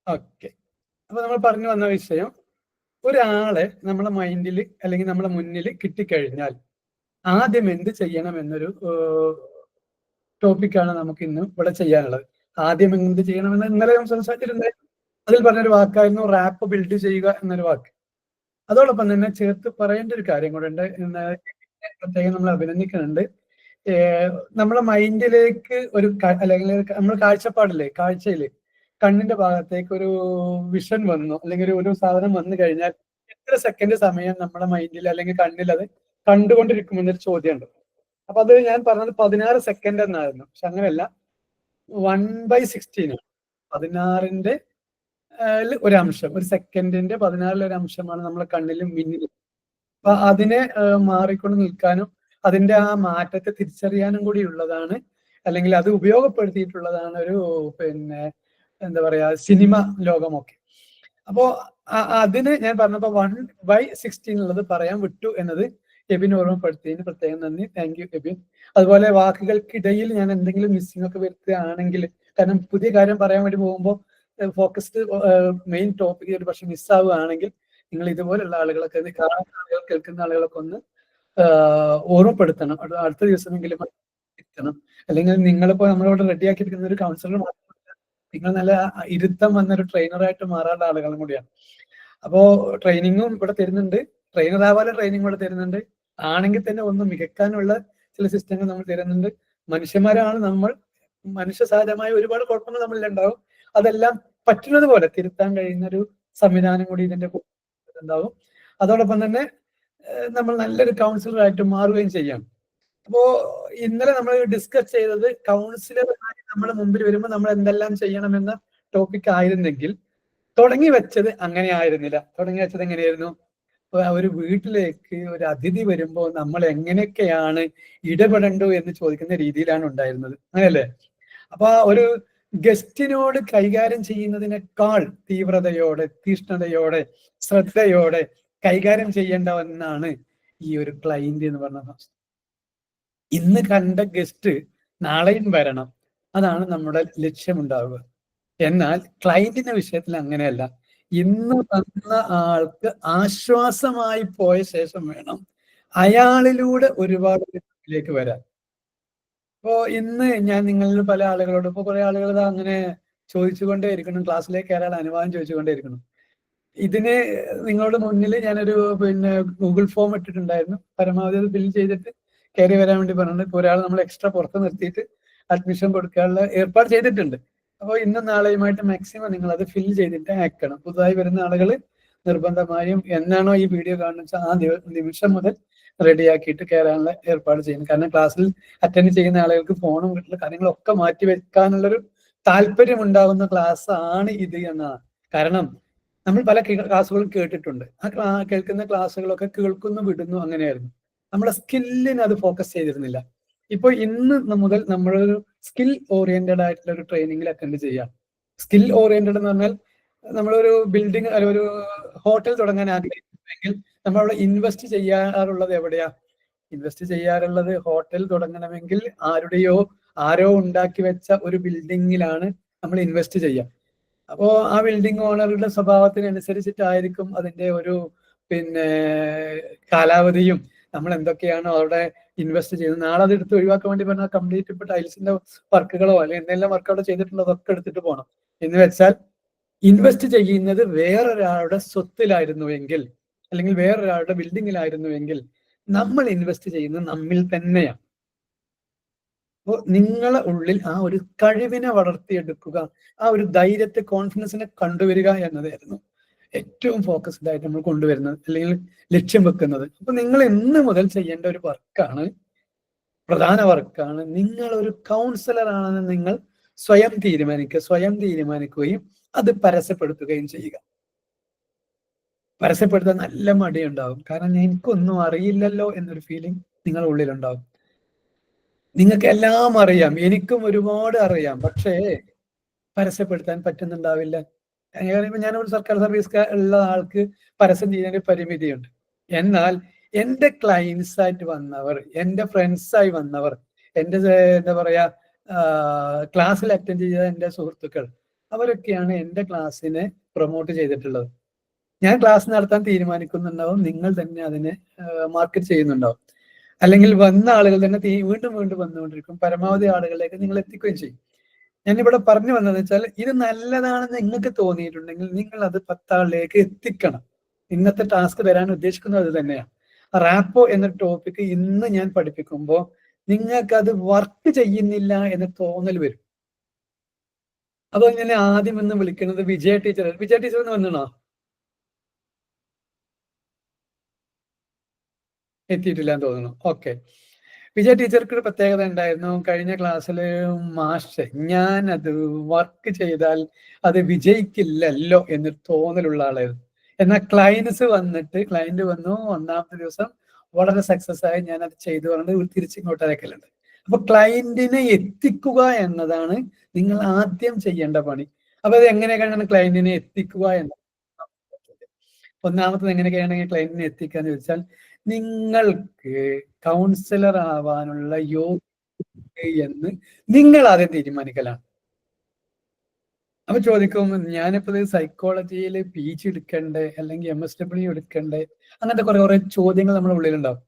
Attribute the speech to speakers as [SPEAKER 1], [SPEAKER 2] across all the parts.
[SPEAKER 1] Okay. അപ്പൊ നമ്മൾ പറഞ്ഞു വന്ന വിഷയം, ഒരാളെ നമ്മളെ മൈൻഡിൽ അല്ലെങ്കിൽ നമ്മളെ മുന്നിൽ കിട്ടിക്കഴിഞ്ഞാൽ ആദ്യം എന്ത് ചെയ്യണം എന്നൊരു ടോപ്പിക്കാണ് നമുക്ക് ഇന്ന് ഇവിടെ ചെയ്യാനുള്ളത്. ആദ്യം എന്ത് ചെയ്യണമെന്ന് ഇന്നലെ ഞാൻ സംസാരിച്ചിട്ടുണ്ടായിരുന്നു. അതിൽ പറഞ്ഞൊരു വാക്കായിരുന്നു റാപ്പ് ബിൽഡ് ചെയ്യുക എന്നൊരു വാക്ക്. അതോടൊപ്പം തന്നെ ചേർത്ത് പറയേണ്ട ഒരു കാര്യം കൂടെ ഉണ്ട്. പ്രത്യേകം നമ്മൾ അഭിനന്ദിക്കുന്നുണ്ട്. നമ്മളെ മൈൻഡിലേക്ക് ഒരു അല്ലെങ്കിൽ നമ്മൾ കാഴ്ചപ്പാടില്ലേ, കാഴ്ചയില് കണ്ണിന്റെ ഭാഗത്തേക്ക് ഒരു വിഷൻ വന്നു അല്ലെങ്കിൽ ഒരു സാധനം വന്നു കഴിഞ്ഞാൽ എത്ര സെക്കൻഡ് സമയം നമ്മുടെ മൈൻഡിൽ അല്ലെങ്കിൽ കണ്ണിൽ അത് കണ്ടുകൊണ്ടിരിക്കുമെന്നൊരു ചോദ്യമുണ്ട്. അപ്പൊ അത് ഞാൻ പറഞ്ഞത് 16 സെക്കൻഡ് എന്നായിരുന്നു. പക്ഷെ അങ്ങനെയല്ല, 1/16 16ന്റെ ഒരു അംശം, ഒരു സെക്കൻഡിന്റെ 16 ഒരു അംശമാണ് നമ്മളെ കണ്ണിൽ മിന്നിൽ. അപ്പൊ അതിനെ മാറിക്കൊണ്ട് നിൽക്കാനും അതിന്റെ ആ മാറ്റത്തെ തിരിച്ചറിയാനും കൂടി ഉള്ളതാണ്, അല്ലെങ്കിൽ അത് ഉപയോഗപ്പെടുത്തിയിട്ടുള്ളതാണ് ഒരു പിന്നെ എന്താ പറയാ സിനിമ ലോകമൊക്കെ. അപ്പോ അതിന് ഞാൻ പറഞ്ഞപ്പോ 1/16 ഉള്ളത് പറയാൻ വിട്ടു എന്നത് എബിൻ ഓർമ്മപ്പെടുത്തിയതിന് പ്രത്യേകം നന്ദി. Thank you Ebin. അതുപോലെ വാക്കുകൾക്കിടയിൽ ഞാൻ എന്തെങ്കിലും മിസ്സിംഗ് ഒക്കെ വരുത്തുകയാണെങ്കിൽ, കാരണം പുതിയ കാര്യം പറയാൻ വേണ്ടി പോകുമ്പോൾ ഫോക്കസ്ഡ് മെയിൻ ടോപ്പിക് ഒരു പക്ഷെ മിസ്സാവുകയാണെങ്കിൽ നിങ്ങൾ ഇതുപോലുള്ള ആളുകളൊക്കെ കാണുന്ന ആളുകൾ, കേൾക്കുന്ന ആളുകളൊക്കെ ഒന്ന് ഓർമ്മപ്പെടുത്തണം. അടുത്ത ദിവസമെങ്കിലും എത്തണം. അല്ലെങ്കിൽ നിങ്ങളിപ്പോ നമ്മളിവിടെ റെഡിയാക്കിയിരിക്കുന്ന ഒരു കൗൺസിലർ മാത്രമല്ല, നിങ്ങൾ നല്ല ഇരുത്തം വന്നൊരു ട്രെയിനറായിട്ട് മാറാനുള്ള ആളുകളും കൂടിയാണ്. അപ്പോ ട്രെയിനിങ്ങും ഇവിടെ തരുന്നുണ്ട്, ട്രെയിനർ ആവാതെ ട്രെയിനിങ് ഇവിടെ തരുന്നുണ്ട്. ആണെങ്കിൽ തന്നെ ഒന്ന് മികക്കാനുള്ള ചില സിസ്റ്റങ്ങൾ നമ്മൾ തരുന്നുണ്ട്. മനുഷ്യന്മാരാണ് നമ്മൾ, മനുഷ്യ സഹജമായ ഒരുപാട് കുഴപ്പങ്ങൾ നമ്മളിലുണ്ടാവും. അതെല്ലാം പറ്റുന്നത് പോലെ തിരുത്താൻ കഴിയുന്ന ഒരു സംവിധാനം കൂടി ഇതിന്റെ ഉണ്ടാവും. അതോടൊപ്പം തന്നെ നമ്മൾ നല്ലൊരു കൗൺസിലറായിട്ട് മാറുകയും ചെയ്യാം. അപ്പോ ഇന്നലെ നമ്മൾ ഡിസ്കസ് ചെയ്തത് കൗൺസിലറായി നമ്മുടെ മുമ്പിൽ വരുമ്പോൾ നമ്മൾ എന്തെല്ലാം ചെയ്യണമെന്ന ടോപ്പിക് ആയിരുന്നെങ്കിൽ, തുടങ്ങി വെച്ചത് അങ്ങനെ ആയിരുന്നില്ല. തുടങ്ങി വെച്ചത് എങ്ങനെയായിരുന്നു? ഒരു വീട്ടിലേക്ക് ഒരു അതിഥി വരുമ്പോൾ നമ്മൾ എങ്ങനെയൊക്കെയാണ് ഇടപെടേണ്ടു എന്ന് ചോദിക്കുന്ന രീതിയിലാണ് ഉണ്ടായിരുന്നത്, അങ്ങനെയല്ലേ? അപ്പൊ ഒരു ഗസ്റ്റിനോട് കൈകാര്യം ചെയ്യുന്നതിനേക്കാൾ തീവ്രതയോടെ, തീഷ്ണതയോടെ, ശ്രദ്ധയോടെ കൈകാര്യം ചെയ്യേണ്ട ഒന്നാണ് ഈ ഒരു ക്ലൈന്റ് എന്ന് പറഞ്ഞ. ഇന്ന് കണ്ട ഗസ്റ്റ് നാളെയും വരണം, അതാണ് നമ്മുടെ ലക്ഷ്യമുണ്ടാവുക. എന്നാൽ ക്ലൈന്റിന്റെ വിഷയത്തിൽ അങ്ങനെയല്ല. ഇന്ന് വന്ന ആൾക്ക് ആശ്വാസമായി പോയ ശേഷം വേണം അയാളിലൂടെ ഒരുപാട് ലേക്ക് വരാൻ. ഇപ്പോ ഇന്ന് ഞാൻ നിങ്ങളിൽ പല ആളുകളോട്, ഇപ്പൊ കുറെ ആളുകൾ അങ്ങനെ ചോദിച്ചുകൊണ്ടേ ഇരിക്കണം, ക്ലാസ്സിലേക്ക് കയറാൻ അനുവാദം ചോദിച്ചുകൊണ്ടേ ഇരിക്കണം. ഇതിന് നിങ്ങളുടെ മുന്നിൽ ഞാനൊരു ഗൂഗിൾ ഫോം ഇട്ടിട്ടുണ്ടായിരുന്നു. പരമാവധി അത് ഫിൽ ചെയ്തിട്ട് കയറി വരാൻ വേണ്ടി പറഞ്ഞിട്ടുണ്ട്. ഇപ്പോൾ ഒരാൾ നമ്മൾ എക്സ്ട്രാ പുറത്ത് നിർത്തിയിട്ട് അഡ്മിഷൻ കൊടുക്കാനുള്ള ഏർപ്പാട് ചെയ്തിട്ടുണ്ട്. അപ്പോൾ ഇന്നും നാളെയുമായിട്ട് മാക്സിമം നിങ്ങൾ അത് ഫിൽ ചെയ്തിട്ട് അയക്കണം. പുതുതായി വരുന്ന ആളുകൾ നിർബന്ധമായും എന്നാണോ ഈ വീഡിയോ കാണുന്നത് ആ നിമിഷം മുതൽ റെഡിയാക്കിയിട്ട് കയറാനുള്ള ഏർപ്പാട് ചെയ്യുന്നു. കാരണം ക്ലാസ്സിൽ അറ്റൻഡ് ചെയ്യുന്ന ആളുകൾക്ക് ഫോണും വീട്ടിലെ കാര്യങ്ങളൊക്കെ മാറ്റി വെക്കാനുള്ളൊരു താല്പര്യം ഉണ്ടാകുന്ന ക്ലാസ് ആണ് ഇത് എന്നാണ്. കാരണം നമ്മൾ പല ക്ലാസ്സുകളും കേട്ടിട്ടുണ്ട്. ആ കേൾക്കുന്ന ക്ലാസ്സുകളൊക്കെ കേൾക്കുന്നു വിടുന്നു, അങ്ങനെയായിരുന്നു. നമ്മുടെ സ്കില്ലിന് അത് ഫോക്കസ് ചെയ്തിരുന്നില്ല. ഇപ്പോൾ ഇന്ന് മുതൽ നമ്മളൊരു സ്കിൽ ഓറിയന്റഡ് ആയിട്ടുള്ള ഒരു ട്രെയിനിങ്ങിൽ അറ്റൻഡ് ചെയ്യാം. സ്കിൽ ഓറിയന്റഡ് എന്ന് പറഞ്ഞാൽ നമ്മളൊരു ബിൽഡിംഗ് അല്ല ഒരു ഹോട്ടൽ തുടങ്ങാൻ ആഗ്രഹിക്കുന്നെങ്കിൽ നമ്മളവിടെ ഇൻവെസ്റ്റ് ചെയ്യാറുള്ളത് എവിടെയാ? ഇൻവെസ്റ്റ് ചെയ്യാറുള്ളത് ഹോട്ടൽ തുടങ്ങണമെങ്കിൽ ആരോ ഉണ്ടാക്കി വെച്ച ഒരു ബിൽഡിങ്ങിലാണ് നമ്മൾ ഇൻവെസ്റ്റ് ചെയ്യുക. അപ്പോ ആ ബിൽഡിംഗ് ഓണറുടെ സ്വഭാവത്തിനനുസരിച്ചിട്ടായിരിക്കും അതിന്റെ ഒരു കാലാവധിയും നമ്മൾ എന്തൊക്കെയാണോ അവിടെ ഇൻവെസ്റ്റ് ചെയ്യുന്നത്. നാളെ അത് എടുത്ത് ഒഴിവാക്കാൻ വേണ്ടി പറഞ്ഞാൽ കംപ്ലീറ്റ് ഇപ്പൊ ടൈൽസിന്റെ വർക്കുകളോ അല്ലെങ്കിൽ എന്തെല്ലാം വർക്ക് അവിടെ ചെയ്തിട്ടുണ്ടോ അതൊക്കെ എടുത്തിട്ട് പോകണം. എന്ന് വെച്ചാൽ ഇൻവെസ്റ്റ് ചെയ്യുന്നത് വേറൊരാളുടെ സ്വത്തിലായിരുന്നുവെങ്കിൽ അല്ലെങ്കിൽ വേറൊരാളുടെ ബിൽഡിങ്ങിലായിരുന്നുവെങ്കിൽ നമ്മൾ ഇൻവെസ്റ്റ് ചെയ്യുന്നത് നമ്മിൽ തന്നെയാണ്. അപ്പോൾ നിങ്ങളെ ഉള്ളിൽ ആ ഒരു കഴിവിനെ വളർത്തിയെടുക്കുക, ആ ഒരു ധൈര്യത്തെ, കോൺഫിഡൻസിനെ കണ്ടുവരിക എന്നതായിരുന്നു ഏറ്റവും ഫോക്കസ്ഡ് ആയിട്ട് നമ്മൾ കൊണ്ടുവരുന്നത് അല്ലെങ്കിൽ ലക്ഷ്യം വെക്കുന്നത്. അപ്പൊ നിങ്ങൾ ഇന്ന് മുതൽ ചെയ്യേണ്ട ഒരു വർക്കാണ്, പ്രധാന വർക്കാണ്, നിങ്ങൾ ഒരു കൗൺസിലർ ആണെന്ന് നിങ്ങൾ സ്വയം തീരുമാനിക്കുകയും അത് പരസ്യപ്പെടുത്തുകയും ചെയ്യുക. പരസ്യപ്പെടുത്താൻ നല്ല മടിയുണ്ടാവും. കാരണം എനിക്കൊന്നും അറിയില്ലല്ലോ എന്നൊരു ഫീലിംഗ് നിങ്ങളുടെ ഉള്ളിലുണ്ടാവും. നിങ്ങൾക്ക് എല്ലാം അറിയാം, എനിക്കും ഒരുപാട് അറിയാം, പക്ഷേ പരസ്യപ്പെടുത്താൻ പറ്റുന്നുണ്ടാവില്ല. ഞാനൊരു സർക്കാർ സർവീസ് ഉള്ള ആൾക്ക് പരസ്യം ചെയ്യുന്നതിന് പരിമിതിയുണ്ട്. എന്നാൽ എൻ്റെ ക്ലയൻസ് ആയിട്ട് വന്നവർ, എൻ്റെ ഫ്രണ്ട്സായി വന്നവർ, എൻ്റെ എന്താ പറയാ ക്ലാസ്സിൽ അറ്റൻഡ് ചെയ്ത എൻ്റെ സുഹൃത്തുക്കൾ, അവരൊക്കെയാണ് എൻ്റെ ക്ലാസ്സിനെ പ്രൊമോട്ട് ചെയ്തിട്ടുള്ളത്. ഞാൻ ക്ലാസ് നടത്താൻ തീരുമാനിക്കുന്നുണ്ടാവും, നിങ്ങൾ തന്നെ അതിനെ മാർക്കറ്റ് ചെയ്യുന്നുണ്ടാവും. അല്ലെങ്കിൽ വന്ന ആളുകൾ തന്നെ വീണ്ടും വീണ്ടും വന്നുകൊണ്ടിരിക്കും. പരമാവധി ആളുകളിലേക്ക് നിങ്ങൾ എത്തിക്കുകയും ചെയ്യും. ഞാനിവിടെ പറഞ്ഞു വന്നതെന്ന് വെച്ചാൽ, ഇത് നല്ലതാണെന്ന് നിങ്ങൾക്ക് തോന്നിയിട്ടുണ്ടെങ്കിൽ നിങ്ങൾ അത് 10 ആളിലേക്ക് എത്തിക്കണം. ഇന്നത്തെ ടാസ്ക് തരാൻ ഉദ്ദേശിക്കുന്നത് അത് തന്നെയാണ്. റാപ്പോ എന്ന ടോപ്പിക് ഇന്ന് ഞാൻ പഠിപ്പിക്കുമ്പോൾ നിങ്ങൾക്ക് അത് വർക്ക് ചെയ്യുന്നില്ല എന്ന തോന്നൽ വരും. അപ്പൊ ഞാൻ ആദ്യം എന്ന് വിളിക്കുന്നത് വിജയ ടീച്ചർ. വിജയ ടീച്ചർ എന്ന് വന്നണോ? എത്തിയിട്ടില്ല എന്ന് തോന്നുന്നു. ഓക്കെ. വിജയ ടീച്ചർക്ക് ഒരു പ്രത്യേകത ഉണ്ടായിരുന്നു. കഴിഞ്ഞ ക്ലാസ്സിൽ മാഷ് ഞാനത് വർക്ക് ചെയ്താൽ അത് വിജയിക്കില്ലല്ലോ എന്നൊരു തോന്നലുള്ള ആളായിരുന്നു. എന്നാൽ ക്ലയന്റ് വന്നു ഒന്നാമത്തെ ദിവസം വളരെ സക്സസ് ആയി, ഞാനത് ചെയ്തു പറഞ്ഞിട്ട് തിരിച്ചിങ്ങോട്ട് അയക്കലുണ്ട്. അപ്പൊ ക്ലയന്റിനെ എത്തിക്കുക എന്നതാണ് നിങ്ങൾ ആദ്യം ചെയ്യേണ്ട പണി. അപ്പൊ അത് എങ്ങനെയൊക്കെയാണ് ക്ലയന്റിനെ എത്തിക്കുക എന്നത്? ഒന്നാമത്തത് എങ്ങനെയൊക്കെയാണെങ്കിൽ ക്ലയന്റിനെ എത്തിക്കാന്ന് ചോദിച്ചാൽ, നിങ്ങൾക്ക് കൗൺസിലർ ആവാനുള്ള യോഗ്യത എന്ന് നിങ്ങൾ ആദ്യം തീരുമാനിക്കലാണ്. അപ്പൊ ചോദിക്കും, ഞാനിപ്പോ സൈക്കോളജിയിൽ PG എടുക്കണ്ടേ അല്ലെങ്കിൽ MSW എടുക്കണ്ടേ? അങ്ങനത്തെ കുറെ ചോദ്യങ്ങൾ നമ്മുടെ ഉള്ളിലുണ്ടാവും.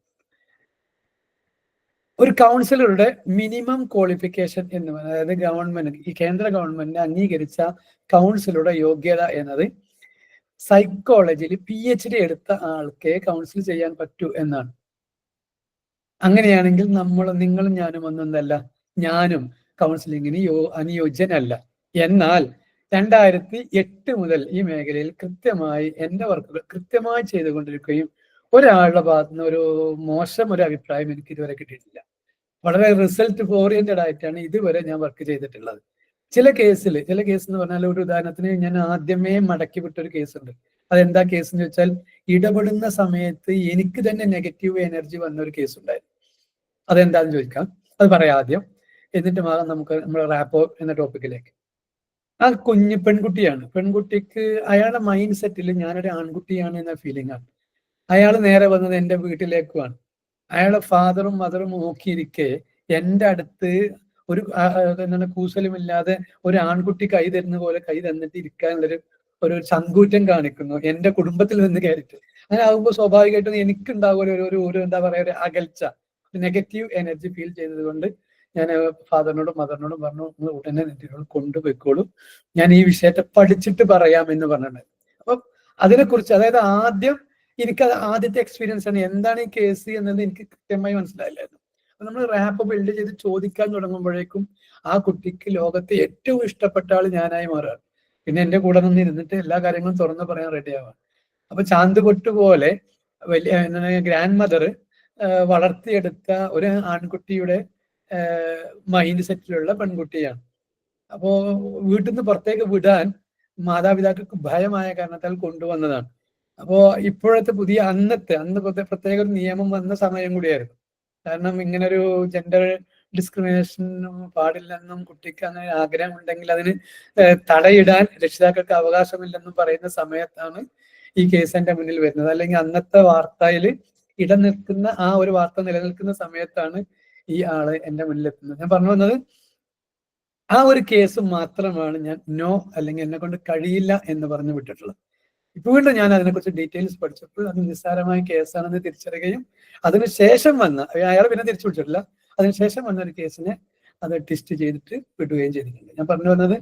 [SPEAKER 1] ഒരു കൗൺസിലറുടെ മിനിമം ക്വാളിഫിക്കേഷൻ എന്ന് പറയുന്നത്, അതായത് ഗവൺമെന്റ്, ഈ കേന്ദ്ര ഗവൺമെന്റ് അംഗീകരിച്ച കൗൺസിലറുടെ യോഗ്യത എന്നത് സൈക്കോളജിയിൽ PhD എടുത്ത ആൾക്കേ കൗൺസിൽ ചെയ്യാൻ പറ്റൂ എന്നാണ്. അങ്ങനെയാണെങ്കിൽ നിങ്ങളും ഞാനും ഒന്നല്ല, ഞാനും കൗൺസിലിങ്ങിന് അനുയോജ്യനല്ല. എന്നാൽ 2008 മുതൽ ഈ മേഖലയിൽ കൃത്യമായി എൻ്റെ വർക്കുകൾ കൃത്യമായി ചെയ്തുകൊണ്ടിരിക്കുകയും ഒരാളുടെ ഭാഗത്തു നിന്ന് ഒരു മോശം ഒരു അഭിപ്രായം എനിക്ക് ഇതുവരെ കിട്ടിയിട്ടില്ല. വളരെ റിസൾട്ട് ഓറിയന്റഡ് ആയിട്ടാണ് ഇതുവരെ ഞാൻ വർക്ക് ചെയ്തിട്ടുള്ളത്. ചില കേസ് എന്ന് പറഞ്ഞാൽ, ഒരു ഉദാഹരണത്തിന് ഞാൻ ആദ്യമേ മടക്കി വിട്ടൊരു കേസുണ്ട്. അതെന്താ കേസ് എന്ന് വെച്ചാൽ, ഇടപെടുന്ന സമയത്ത് എനിക്ക് തന്നെ നെഗറ്റീവ് എനർജി വന്ന ഒരു കേസ് ഉണ്ടായിരുന്നു. അതെന്താന്ന് ചോദിക്കാം, അത് പറയാം ആദ്യം, എന്നിട്ട് നമുക്ക് നമ്മുടെ റാപ്പോ എന്ന ടോപ്പിക്കിലേക്ക്. ആ കുഞ്ഞ് പെൺകുട്ടിക്ക് അയാളുടെ മൈൻഡ് സെറ്റിൽ ഞാനൊരു ആൺകുട്ടിയാണ് എന്ന ഫീലിംഗ് ആണ്. അയാൾ നേരെ വന്നത് എൻ്റെ വീട്ടിലേക്കുമാണ്. അയാളെ ഫാദറും മദറും നോക്കിയിരിക്കെ എൻ്റെ അടുത്ത് ഒരു എന്താണ് കൂസലുമില്ലാതെ ഒരു ആൺകുട്ടി കൈ തരുന്ന പോലെ കൈ തന്നിട്ട് ഇരിക്കാനുള്ളൊരു ഒരു ചങ്കൂറ്റം കാണിക്കുന്നു എൻ്റെ കുടുംബത്തിൽ നിന്ന് കയറിയിട്ട്. അങ്ങനെ ആകുമ്പോൾ സ്വാഭാവികമായിട്ടും എനിക്കുണ്ടാകും ഒരു എന്താ പറയാ, ഒരു അകൽച്ച, നെഗറ്റീവ് എനർജി ഫീൽ ചെയ്തത് കൊണ്ട് ഞാൻ ഫാദറിനോടും മദറിനോടും പറഞ്ഞു, നിങ്ങൾ ഉടനെ നെറ്റിനോട് കൊണ്ടുപോയിക്കോളൂ, ഞാൻ ഈ വിഷയത്തെ പഠിച്ചിട്ട് പറയാം എന്ന് പറഞ്ഞിട്ടുണ്ട്. അപ്പൊ അതിനെക്കുറിച്ച്, അതായത് എനിക്കത് ആദ്യത്തെ എക്സ്പീരിയൻസ് ആണ്. എന്താണ് ഈ കേസ് എന്നത് എനിക്ക് കൃത്യമായി മനസ്സിലായില്ലായിരുന്നു. അപ്പൊ നമ്മൾ റാപ്പ് ബിൽഡ് ചെയ്ത് ചോദിക്കാൻ തുടങ്ങുമ്പോഴേക്കും ആ കുട്ടിക്ക് ലോകത്തെ ഏറ്റവും ഇഷ്ടപ്പെട്ട ആൾ ഞാനായി മാറുകയാണ്. പിന്നെ എൻ്റെ കൂടെ നിന്ന് ഇരുന്നിട്ട് എല്ലാ കാര്യങ്ങളും തുറന്ന് പറയാൻ റെഡി ആവാം. അപ്പൊ ചാന്ത് പൊട്ട് പോലെ വലിയ ഗ്രാൻഡ് മദർ വളർത്തിയെടുത്ത ഒരു ആൺകുട്ടിയുടെ മൈൻഡ് സെറ്റിലുള്ള പെൺകുട്ടിയാണ്. അപ്പോ വീട്ടിൽ നിന്ന് പുറത്തേക്ക് വിടാൻ മാതാപിതാക്കൾക്ക് ഭയമായ കാരണത്താൽ കൊണ്ടുവന്നതാണ്. അപ്പോ ഇപ്പോഴത്തെ അന്ന് പ്രത്യേക ഒരു നിയമം വന്ന സമയം കൂടിയായിരുന്നു. കാരണം ഇങ്ങനൊരു ജെൻഡർ ഡിസ്ക്രിമിനേഷൻ പാടില്ലെന്നും കുട്ടിക്ക് അങ്ങനെ ആഗ്രഹം ഉണ്ടെങ്കിൽ അതിന് തടയിടാൻ രക്ഷിതാക്കൾക്ക് അവകാശമില്ലെന്നും പറയുന്ന സമയത്താണ് ഈ കേസ് എൻ്റെ മുന്നിൽ വരുന്നത്. അല്ലെങ്കിൽ അന്നത്തെ വാർത്തയിൽ ആ ഒരു വാർത്ത നിലനിൽക്കുന്ന സമയത്താണ് ഈ ആള് എൻ്റെ മുന്നിലെത്തുന്നത്. ഞാൻ പറഞ്ഞു വന്നത്, ആ ഒരു കേസ് മാത്രമാണ് ഞാൻ നോ, അല്ലെങ്കിൽ എന്നെ കൊണ്ട് കഴിയില്ല എന്ന് പറഞ്ഞു വിട്ടിട്ടുള്ളത്. ഇപ്പൊ വീണ്ടും ഞാൻ അതിനെക്കുറിച്ച് ഡീറ്റെയിൽസ് പഠിച്ചപ്പോൾ അത് നിസ്സാരമായ കേസാണെന്ന് തിരിച്ചറിയുകയും അതിനുശേഷം അയാൾ പിന്നെ തിരിച്ചു വിളിച്ചിട്ടില്ല, അതിനുശേഷം വന്ന ഒരു കേസിനെ അത് ടെസ്റ്റ് ചെയ്തിട്ട് വിടുകയും ചെയ്തിട്ടുണ്ട്. ഞാൻ പറഞ്ഞു വന്നത്,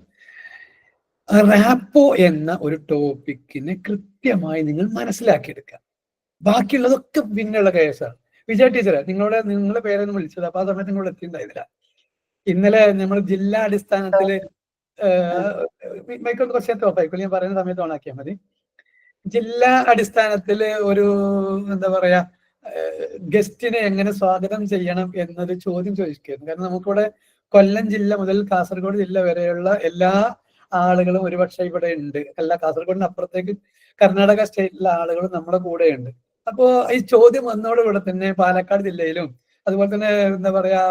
[SPEAKER 1] റാപ്പോ എന്ന ഒരു ടോപ്പിക്കിനെ കൃത്യമായി നിങ്ങൾ മനസ്സിലാക്കിയെടുക്കുക. ബാക്കിയുള്ളതൊക്കെ പിന്നെയുള്ള കേസാണ്. വിജയ ടീച്ചറെ, നിങ്ങളുടെ പേരൊന്നും വിളിച്ചത്, അപ്പൊ ആ സമയത്ത് നിങ്ങൾ എത്തിയിട്ടുണ്ടായിരുന്നില്ല. ഇന്നലെ നമ്മൾ ജില്ലാ അടിസ്ഥാനത്തില് മൈക്കൊന്ന് കുറച്ച് നേരത്തെ ഓഫായിക്കോളൂ, ഞാൻ പറയുന്ന സമയത്ത് ഓണാക്കിയാൽ മതി. ജില്ലാ അടിസ്ഥാനത്തില് ഒരു എന്താ പറയാ, ഗസ്റ്റിനെ എങ്ങനെ സ്വാഗതം ചെയ്യണം എന്നൊരു ചോദ്യം ചോദിക്കുകയായിരുന്നു. കാരണം നമുക്കിവിടെ കൊല്ലം ജില്ല മുതൽ കാസർഗോഡ് ജില്ല വരെയുള്ള എല്ലാ ആളുകളും ഒരുപക്ഷെ ഇവിടെ ഉണ്ട്. കാസർഗോഡിന് അപ്പുറത്തേക്ക് കർണാടക സ്റ്റേറ്റിലെ ആളുകളും നമ്മുടെ കൂടെ ഉണ്ട്. അപ്പോ ഈ ചോദ്യം വന്നതോടുകൂടെ തന്നെ പാലക്കാട് ജില്ലയിലും അതുപോലെ തന്നെ എന്താ പറയാ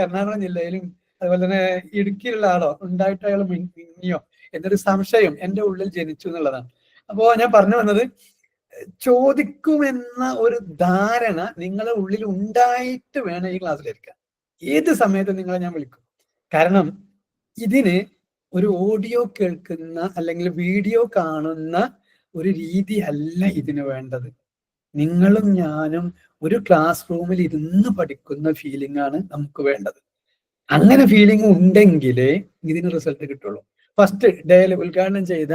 [SPEAKER 1] എറണാകുളം ജില്ലയിലും അതുപോലെ തന്നെ ഇടുക്കിയിലുള്ള ആളോ ഉണ്ടായിട്ട് അയാൾ മിന്നിയോ എന്നൊരു സംശയം എൻ്റെ ഉള്ളിൽ ജനിച്ചു എന്നുള്ളതാണ്. അപ്പോ ഞാൻ പറഞ്ഞു വന്നത്, ചോദിക്കുമെന്ന ഒരു ധാരണ നിങ്ങളുടെ ഉള്ളിൽ ഉണ്ടായിട്ട് വേണം ഈ ക്ലാസ്സിലിരിക്കാൻ. ഏത് സമയത്തും നിങ്ങളെ ഞാൻ വിളിക്കും. കാരണം ഇതിന് ഒരു ഓഡിയോ കേൾക്കുന്ന അല്ലെങ്കിൽ വീഡിയോ കാണുന്ന ഒരു രീതി അല്ല ഇതിന് വേണ്ടത്. നിങ്ങളും ഞാനും ഒരു ക്ലാസ് റൂമിൽ ഇരുന്ന് പഠിക്കുന്ന ഫീലിംഗ് ആണ് നമുക്ക് വേണ്ടത്. അങ്ങനെ ഫീലിംഗ് ഉണ്ടെങ്കിലേ ഇതിന് റിസൾട്ട് കിട്ടുള്ളൂ. ഫസ്റ്റ് ഡേയിൽ ഉദ്ഘാടനം ചെയ്ത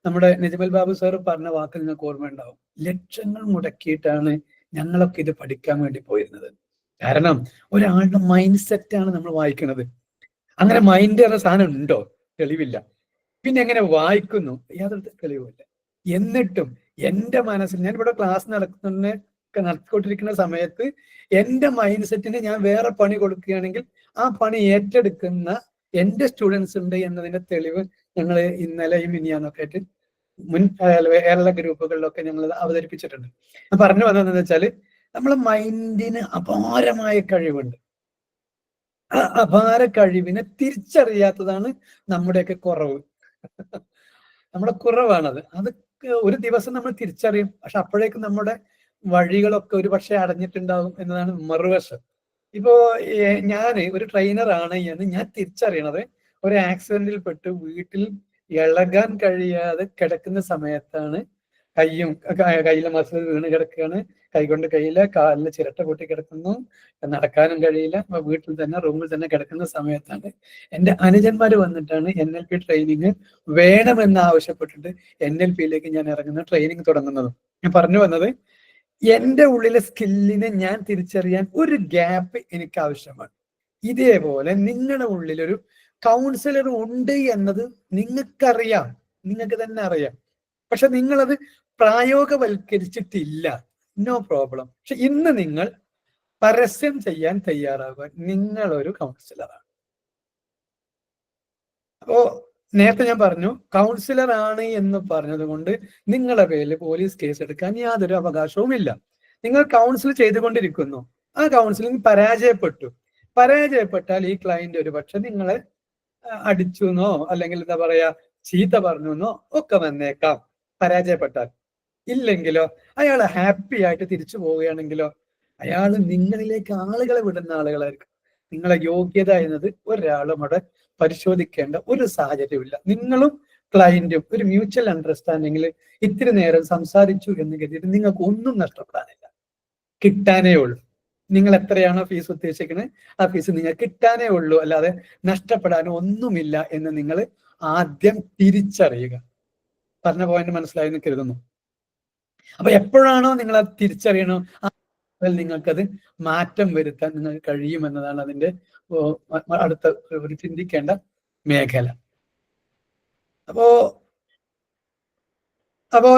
[SPEAKER 1] നമ്മുടെ നിജമൽ ബാബു സാർ പറഞ്ഞ വാക്ക് നിങ്ങൾക്ക് ഓർമ്മയുണ്ടാവും. ലക്ഷങ്ങൾ മുടക്കിയിട്ടാണ് ഞങ്ങളൊക്കെ ഇത് പഠിക്കാൻ വേണ്ടി പോയിരുന്നത്. കാരണം ഒരാളുടെ മൈൻഡ് സെറ്റാണ് നമ്മൾ വായിക്കുന്നത്. അങ്ങനെ മൈൻഡ് എന്ന സാധനം ഉണ്ടോ? തെളിവില്ല. പിന്നെ എങ്ങനെ വായിക്കുന്നു? യാതൊരു തെളിവുമില്ല. എന്നിട്ടും എന്റെ മനസ്സിൽ, ഞാൻ ഇവിടെ ക്ലാസ് നടത്തിക്കൊണ്ടിരിക്കുന്ന സമയത്ത് എന്റെ മൈൻഡ് സെറ്റിന് ഞാൻ വേറെ പണി കൊടുക്കുകയാണെങ്കിൽ ആ പണി ഏറ്റെടുക്കുന്ന എന്റെ സ്റ്റുഡൻസ് ഉണ്ട് എന്നതിന്റെ തെളിവ് ഞങ്ങൾ ഇന്നലെയും ഇനിയാന്നൊക്കെ ആയിട്ട് മുൻ കേരള ഗ്രൂപ്പുകളിലൊക്കെ ഞങ്ങൾ അവതരിപ്പിച്ചിട്ടുണ്ട്. ഞാൻ പറഞ്ഞു വന്നതെന്ന് വെച്ചാല് നമ്മളെ മൈൻഡിന് അപാരമായ കഴിവുണ്ട്. ആ അപാര കഴിവിനെ തിരിച്ചറിയാത്തതാണ് നമ്മുടെയൊക്കെ കുറവ്. നമ്മുടെ കുറവാണത്. അത് ഒരു ദിവസം നമ്മൾ തിരിച്ചറിയും. പക്ഷെ അപ്പോഴേക്കും നമ്മുടെ വഴികളൊക്കെ ഒരു പക്ഷെ അടഞ്ഞിട്ടുണ്ടാകും എന്നതാണ് മറുവശം. ഇപ്പോ ഞാൻ ഒരു ട്രെയിനർ ആണ് എന്ന് ഞാൻ തിരിച്ചറിയണത് ഒരു ആക്സിഡന്റിൽ പെട്ട് വീട്ടിൽ ഇളകാൻ കഴിയാതെ കിടക്കുന്ന സമയത്താണ്. കയ്യിലെ മസിൽ വീണ് കിടക്കുകയാണ്, കൈകൊണ്ട് കയ്യില്, കാലിന് ചിരട്ട പൊട്ടി കിടക്കുന്നു, നടക്കാനും കഴിയില്ല. വീട്ടിൽ തന്നെ റൂമിൽ തന്നെ കിടക്കുന്ന സമയത്താണ് എൻ്റെ അനുജന്മാര് വന്നിട്ടാണ് NLP ട്രെയിനിങ് വേണമെന്ന് ആവശ്യപ്പെട്ടിട്ട് NLPയിലേക്ക് ഞാൻ ഇറങ്ങുന്ന ട്രെയിനിങ് തുടങ്ങുന്നതും. ഞാൻ പറഞ്ഞു വന്നത്, എൻ്റെ ഉള്ളിലെ സ്കില്ലിനെ ഞാൻ തിരിച്ചറിയാൻ ഒരു ഗ്യാപ്പ് എനിക്ക് ആവശ്യമാണ്. ഇതേപോലെ നിങ്ങളുടെ ഉള്ളിൽ ഒരു കൗൺസിലർ ഉണ്ട് എന്നത് നിങ്ങൾക്കറിയാം, നിങ്ങൾക്ക് തന്നെ അറിയാം. പക്ഷെ നിങ്ങളത് പ്രായോഗവൽക്കരിച്ചിട്ടില്ല. No problem. പക്ഷെ ഇന്ന് നിങ്ങൾ പരസ്യം ചെയ്യാൻ തയ്യാറാകുക, നിങ്ങളൊരു കൗൺസിലറാണ്. അപ്പോ നേരത്തെ ഞാൻ പറഞ്ഞു, കൗൺസിലർ ആണ് എന്ന് പറഞ്ഞത് കൊണ്ട് നിങ്ങളുടെ പേരിൽ പോലീസ് കേസ് എടുക്കാൻ യാതൊരു അവകാശവും ഇല്ല. നിങ്ങൾ കൗൺസിൽ ചെയ്തുകൊണ്ടിരിക്കുന്നു, ആ കൗൺസിലിംഗ് പരാജയപ്പെട്ടാൽ ഈ ക്ലയന്റ് ഒരു പക്ഷെ നിങ്ങളെ അടിച്ചു എന്നോ അല്ലെങ്കിൽ എന്താ പറയാ ചീത്ത പറഞ്ഞു എന്നോ ഒക്കെ വന്നേക്കാം. പരാജയപ്പെട്ടാൽ. ഇല്ലെങ്കിലോ അയാൾ ഹാപ്പി ആയിട്ട് തിരിച്ചു പോവുകയാണെങ്കിലോ അയാൾ നിങ്ങളിലേക്ക് ആളുകളെ വിടുന്ന ആളുകളായിരിക്കും. നിങ്ങളെ യോഗ്യത എന്നത് ഒരാളും അവിടെ പരിശോധിക്കേണ്ട ഒരു സാഹചര്യമില്ല. നിങ്ങളും ക്ലയന്റും ഒരു മ്യൂച്വൽ അണ്ടർസ്റ്റാൻഡിങ്ങിൽ ഇത്തിരി നേരം സംസാരിച്ചു എന്ന് കരുതിയിട്ട് നിങ്ങൾക്ക് ഒന്നും നഷ്ടപ്പെടാനില്ല, കിട്ടാനേ ഉള്ളൂ. നിങ്ങൾ എത്രയാണോ ഫീസ് ഉദ്ദേശിക്കുന്നത് ആ ഫീസ് നിങ്ങൾക്ക് കിട്ടാനേ ഉള്ളൂ, അല്ലാതെ നഷ്ടപ്പെടാനോ ഒന്നുമില്ല എന്ന് നിങ്ങൾ ആദ്യം തിരിച്ചറിയുക. പറഞ്ഞ പോയിന്റ് മനസ്സിലായെന്ന് കരുതുന്നു. അപ്പൊ എപ്പോഴാണോ നിങ്ങൾ അത് തിരിച്ചറിയണോ നിങ്ങൾക്കത് മാറ്റം വരുത്താൻ നിങ്ങൾക്ക് കഴിയുമെന്നതാണ് അതിന്റെ അടുത്ത ഒരു ചിന്തിക്കേണ്ട മേഖല. അപ്പോ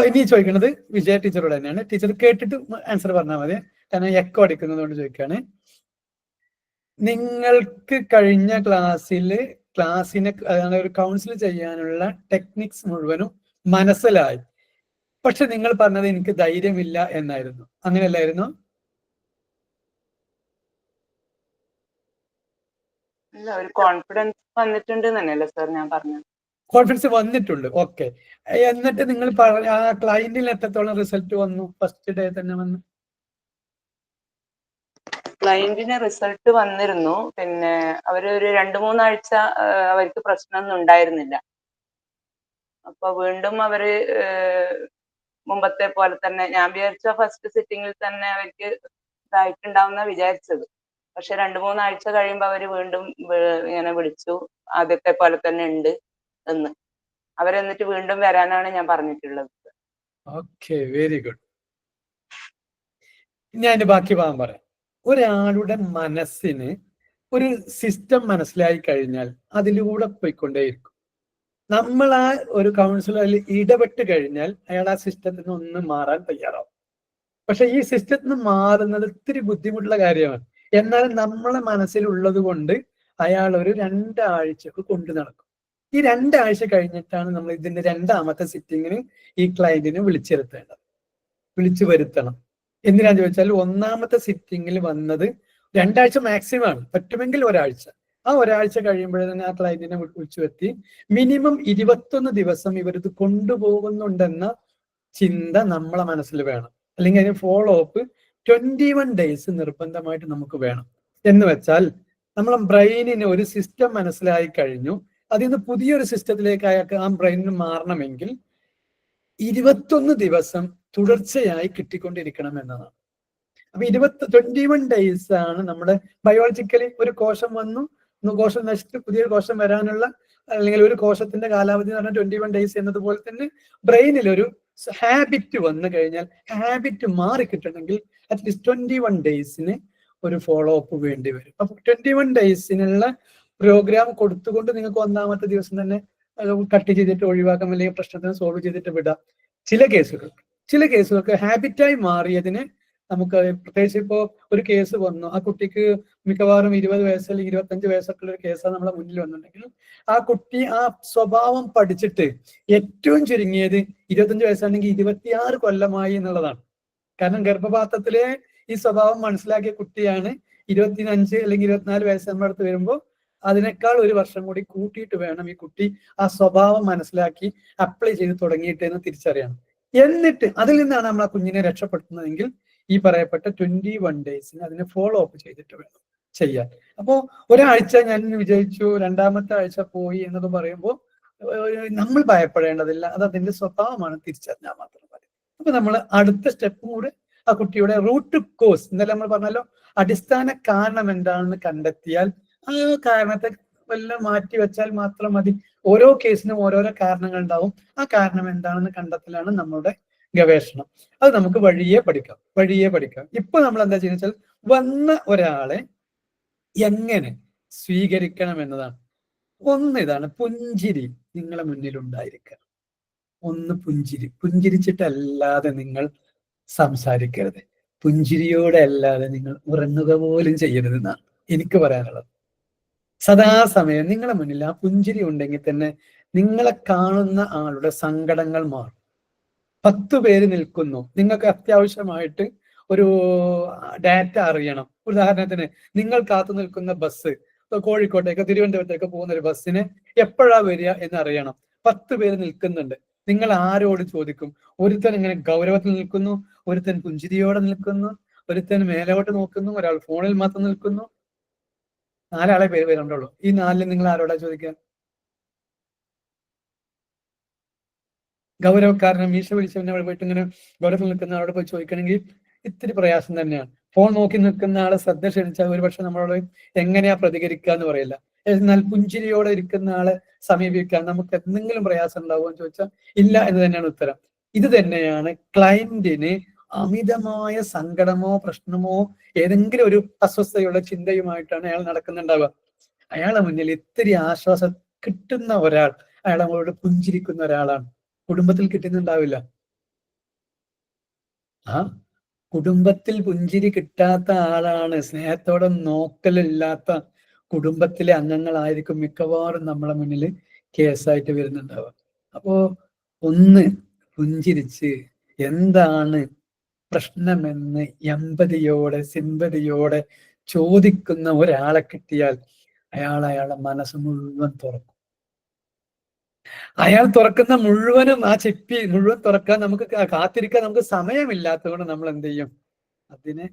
[SPEAKER 1] ഇനി ചോദിക്കുന്നത് വിജയ ടീച്ചറോട് തന്നെയാണ്. ടീച്ചർ കേട്ടിട്ട് ആൻസർ പറഞ്ഞാൽ മതി, കാരണം എക്കോ അടിക്കുന്നത് കൊണ്ട് ചോദിക്കുകയാണ്. നിങ്ങൾക്ക് കഴിഞ്ഞ ക്ലാസ്സിനെ ഒരു കൗൺസിൽ ചെയ്യാനുള്ള ടെക്നിക്സ് മുഴുവനും മനസ്സിലായി, പക്ഷെ നിങ്ങൾ പറഞ്ഞത് എനിക്ക് ധൈര്യമില്ല എന്നായിരുന്നു, അങ്ങനെയല്ലായിരുന്നു?
[SPEAKER 2] ഒരു കോൺഫിഡൻസ് വന്നിട്ടുണ്ട് തന്നെയല്ലേ സാർ ഞാൻ പറഞ്ഞത്?
[SPEAKER 1] കോൺഫിഡൻസ് വന്നിട്ടുണ്ട്, ഓക്കെ. എന്നിട്ട് നിങ്ങൾ ആ ക്ലയന്റിൽ എത്രത്തോളം റിസൾട്ട് വന്നു? ഫസ്റ്റ് ഡേ തന്നെ വന്നു?
[SPEAKER 2] ക്ലയന്റിന് റിസൾട്ട് വന്നിരുന്നു. പിന്നെ അവരൊരു 2-3 ആഴ്ച അവർക്ക് പ്രശ്നമൊന്നും ഉണ്ടായിരുന്നില്ല. അപ്പൊ വീണ്ടും അവര് മുമ്പത്തെ പോലെ തന്നെ, ഞാൻ വിചാരിച്ച ഫസ്റ്റ് സിറ്റിങ്ങിൽ തന്നെ അവർക്ക് ഇതായിട്ടുണ്ടാവുന്ന വിചാരിച്ചത്. പക്ഷെ 2-3 ആഴ്ച കഴിയുമ്പോൾ അവര് വീണ്ടും ഇങ്ങനെ വിളിച്ചു, ആദ്യത്തെ പോലെ തന്നെ ഉണ്ട് എന്ന്. അവരെന്നിട്ട് വീണ്ടും വരാനാണ് ഞാൻ പറഞ്ഞിട്ടുള്ളത്.
[SPEAKER 1] Okay, very good. ഞാൻ ബാക്കി ഭാഗം പറയാം. ഒരാളുടെ മനസ്സിന് ഒരു സിസ്റ്റം മനസ്സിലായി കഴിഞ്ഞാൽ അതിലൂടെ പോയിക്കൊണ്ടേയിരിക്കും. നമ്മൾ ആ ഒരു കൗൺസിലറിൽ ഇടപെട്ട് കഴിഞ്ഞാൽ അയാൾ ആ സിസ്റ്റത്തിൽ നിന്ന് ഒന്ന് മാറാൻ തയ്യാറാവും. പക്ഷെ ഈ സിസ്റ്റത്തിൽ നിന്ന് മാറുന്നത് ഇത്തിരി ബുദ്ധിമുട്ടുള്ള കാര്യമാണ്. എന്നാൽ നമ്മളെ മനസ്സിലുള്ളത് കൊണ്ട് അയാൾ ഒരു 2 ആഴ്ചക്ക് കൊണ്ടു നടക്കും. ഈ 2 ആഴ്ച കഴിഞ്ഞിട്ടാണ് നമ്മൾ ഇതിന്റെ 2ാമത്തെ സിറ്റിങ്ങിന് ഈ ക്ലയന്റിനെ വിളിച്ചു വരുത്തണം. എന്തിനാന്ന് ചോദിച്ചാൽ 1ാമത്തെ സിറ്റിങ്ങിൽ വന്നത് 2 ആഴ്ച മാക്സിമം ആണ്, പറ്റുമെങ്കിൽ ഒരാഴ്ച. ആ ഒരാഴ്ച കഴിയുമ്പോഴേ തന്നെ ആ ക്ലയന്റിനെ വിളിച്ചു വരുത്തി മിനിമം 21 ദിവസം ഇവരിത് കൊണ്ടുപോകുന്നുണ്ടെന്ന ചിന്ത നമ്മളെ മനസ്സിൽ വേണം. അല്ലെങ്കിൽ അതിന് ഫോളോ അപ്പ് 21 ഡേയ്സ് നിർബന്ധമായിട്ട് നമുക്ക് വേണം. എന്ന് വെച്ചാൽ നമ്മളെ ബ്രെയിനിന് ഒരു സിസ്റ്റം മനസ്സിലായി കഴിഞ്ഞു, അതിൽ നിന്ന് പുതിയൊരു സിസ്റ്റത്തിലേക്ക് അയാൾക്ക് ആ ബ്രെയിനിന് മാറണമെങ്കിൽ 21 ദിവസം തുടർച്ചയായി കിട്ടിക്കൊണ്ടിരിക്കണം എന്നതാണ്. അപ്പൊ 21 days ആണ് നമ്മുടെ ബയോളജിക്കലി ഒരു കോശം വന്നു, കോശം നശിച്ച് പുതിയൊരു കോശം വരാനുള്ള, അല്ലെങ്കിൽ ഒരു കോശത്തിന്റെ കാലാവധി എന്ന് പറഞ്ഞാൽ 21 days എന്നതുപോലെ തന്നെ ബ്രെയിനിൽ ഒരു ഹാബിറ്റ് വന്നു കഴിഞ്ഞാൽ ഹാബിറ്റ് മാറി കിട്ടണമെങ്കിൽ അറ്റ്ലീസ്റ്റ് 21 days ഒരു ഫോളോ അപ്പ് വേണ്ടി വരും. അപ്പൊ 21 days പ്രോഗ്രാം കൊടുത്തുകൊണ്ട് നിങ്ങൾക്ക് 1ാമത്തെ ദിവസം തന്നെ കട്ട് ചെയ്തിട്ട് ഒഴിവാക്കാം, അല്ലെങ്കിൽ പ്രശ്നത്തിന് സോൾവ് ചെയ്തിട്ട് വിടാം. ചില കേസുകൾക്ക് ഹാബിറ്റായി മാറിയതിന് നമുക്ക്, പ്രത്യേകിച്ച് ഇപ്പോ ഒരു കേസ് വന്നു, ആ കുട്ടിക്ക് മിക്കവാറും 20 വയസ്സ് അല്ലെങ്കിൽ 25 വയസ്സൊക്കെ ഉള്ള ഒരു കേസാണ് നമ്മളെ മുന്നിൽ വന്നിട്ടുണ്ടെങ്കിൽ ആ കുട്ടി ആ സ്വഭാവം പഠിച്ചിട്ട് ഏറ്റവും ചുരുങ്ങിയത് 25 വയസ്സാണെങ്കിൽ 26 കൊല്ലമായി എന്നുള്ളതാണ്. കാരണം ഗർഭപാത്രത്തിലെ ഈ സ്വഭാവം മനസ്സിലാക്കിയ കുട്ടിയാണ് 25 അല്ലെങ്കിൽ 24 വയസ്സ് നമ്മുടെ അടുത്ത് വരുമ്പോൾ അതിനേക്കാൾ ഒരു വർഷം കൂടി കൂട്ടിയിട്ട് വേണം ഈ കുട്ടി ആ സ്വഭാവം മനസ്സിലാക്കി അപ്ലൈ ചെയ്ത് തുടങ്ങിയിട്ട് എന്ന് തിരിച്ചറിയണം. എന്നിട്ട് അതിൽ നിന്നാണ് നമ്മൾ ആ കുഞ്ഞിനെ രക്ഷപ്പെടുത്തുന്നതെങ്കിൽ ഈ പറയപ്പെട്ട 21 days അതിനെ ഫോളോ അപ്പ് ചെയ്തിട്ട് വേണം ചെയ്യാൻ. അപ്പോ ഒരാഴ്ച ഞാൻ വിജയിച്ചു, 2ാമത്തെ ആഴ്ച പോയി എന്നത് പറയുമ്പോൾ നമ്മൾ ഭയപ്പെടേണ്ടതില്ല, അത് അതിന്റെ സ്വഭാവമാണ്, തിരിച്ചറിഞ്ഞാൽ മാത്രം മതി. അപ്പൊ നമ്മൾ അടുത്ത സ്റ്റെപ്പും കൂടെ ആ കുട്ടിയുടെ റൂട്ട് കോസ്, ഇന്നലെ നമ്മൾ പറഞ്ഞല്ലോ, അടിസ്ഥാന കാരണം എന്താണെന്ന് കണ്ടെത്തിയാൽ ആ കാരണത്തെ വല്ല മാറ്റി വെച്ചാൽ മാത്രം മതി. ഓരോ കേസിനും ഓരോരോ കാരണങ്ങൾ ഉണ്ടാവും. ആ കാരണം എന്താണെന്ന് കണ്ടെത്തലാണ് നമ്മുടെ ഗവേഷണം. അത് നമുക്ക് വഴിയെ പഠിക്കാം. ഇപ്പൊ നമ്മൾ എന്താ ചെയ്യുന്ന വെച്ചാൽ വന്ന ഒരാളെ എങ്ങനെ സ്വീകരിക്കണം എന്നതാണ്. ഇതാണ് പുഞ്ചിരി നിങ്ങളെ മുന്നിൽ ഉണ്ടായിരിക്കുക. പുഞ്ചിരിച്ചിട്ടല്ലാതെ നിങ്ങൾ സംസാരിക്കരുത്, പുഞ്ചിരിയോടെ അല്ലാതെ നിങ്ങൾ ഉറങ്ങുക പോലും ചെയ്യരുത് എന്നാണ് എനിക്ക് പറയാനുള്ളത്. സദാസമയം നിങ്ങളെ മുന്നിൽ ആ പുഞ്ചിരി ഉണ്ടെങ്കിൽ തന്നെ നിങ്ങളെ കാണുന്ന ആളുടെ സങ്കടങ്ങൾ മാറും. 10 പേര് നിൽക്കുന്നു, നിങ്ങൾക്ക് അത്യാവശ്യമായിട്ട് ഒരു ഡാറ്റ അറിയണം. ഉദാഹരണത്തിന്, നിങ്ങൾ കാത്തു നിൽക്കുന്ന ബസ് കോഴിക്കോട്ടേക്ക് തിരുവനന്തപുരത്തേക്ക് പോകുന്ന ഒരു ബസ്സിന് എപ്പോഴാ വരിക എന്ന് അറിയണം. 10 പേര് നിൽക്കുന്നുണ്ട്. നിങ്ങൾ ആരോട് ചോദിക്കും? ഒരുത്തൻ ഇങ്ങനെ ഗൗരവത്തിൽ നിൽക്കുന്നു, ഒരുത്തൻ പുഞ്ചിരിയോടെ നിൽക്കുന്നു, ഒരുത്തൻ മേലോട്ട് നോക്കുന്നു, ഒരാൾ ഫോണിൽ മാത്രം നിൽക്കുന്നു. 4 ആളെ പേര് വരണ്ടുള്ളൂ. ഈ 4 നിങ്ങൾ ആരോടാ ചോദിക്കുക? ഗൗരവക്കാരനെ മീശ പിടിച്ചവനെ അവിടെ പോയിട്ട് ഇങ്ങനെ ഗൗരവത്തിൽ നിൽക്കുന്ന ആളോട് പോയി ചോദിക്കണമെങ്കിൽ ഇത്തിരി പ്രയാസം തന്നെയാണ്. ഫോൺ നോക്കി നിൽക്കുന്ന ആളെ ശ്രദ്ധ ക്ഷണിച്ചാൽ ഒരുപക്ഷെ നമ്മളോട് എങ്ങനെയാ പ്രതികരിക്കുക എന്ന് പറയില്ല. എന്നാൽ പുഞ്ചിരിയോടെ ഇരിക്കുന്ന ആളെ സമീപിക്കാൻ നമുക്ക് എന്തെങ്കിലും പ്രയാസം ഉണ്ടാവുമോ എന്ന് ചോദിച്ചാൽ ഇല്ല എന്ന് തന്നെയാണ് ഉത്തരം. ഇത് തന്നെയാണ് ക്ലയന്റിന് അമിതമായ സങ്കടമോ പ്രശ്നമോ ഏതെങ്കിലും ഒരു അസ്വസ്ഥതയുള്ള ചിന്തയുമായിട്ടാണ് അയാൾ നടക്കുന്നുണ്ടാവുക. അയാളെ മുന്നിൽ ഇത്തിരി ആശ്വാസം കിട്ടുന്ന ഒരാൾ, അയാൾ നമ്മളോട് പുഞ്ചിരിക്കുന്ന ഒരാളാണ്. കുടുംബത്തിൽ കിട്ടുന്നുണ്ടാവില്ല. കുടുംബത്തിൽ പുഞ്ചിരി കിട്ടാത്ത ആളാണ്, സ്നേഹത്തോടെ നോക്കലില്ലാത്ത കുടുംബത്തിലെ അംഗങ്ങളായിരിക്കും മിക്കവാറും നമ്മളെ മുന്നിൽ കേസായിട്ട് വരുന്നുണ്ടാവുക. അപ്പോ പുഞ്ചിരിച്ച് എന്താണ് പ്രശ്നമെന്ന് എമ്പതിയോടെ സിമ്പതിയോടെ ചോദിക്കുന്ന ഒരാളെ കിട്ടിയാൽ അയാളുടെ മനസ്സ് മുഴുവൻ തുറക്കും. അയാൾ തുറക്കുന്ന മുഴുവനും ആ ചിപ്പി മുഴുവൻ തുറക്കാൻ നമുക്ക് കാത്തിരിക്കാൻ നമുക്ക് സമയമില്ലാത്തത് കൊണ്ട് നമ്മൾ എന്ത് ചെയ്യും? അതിനെ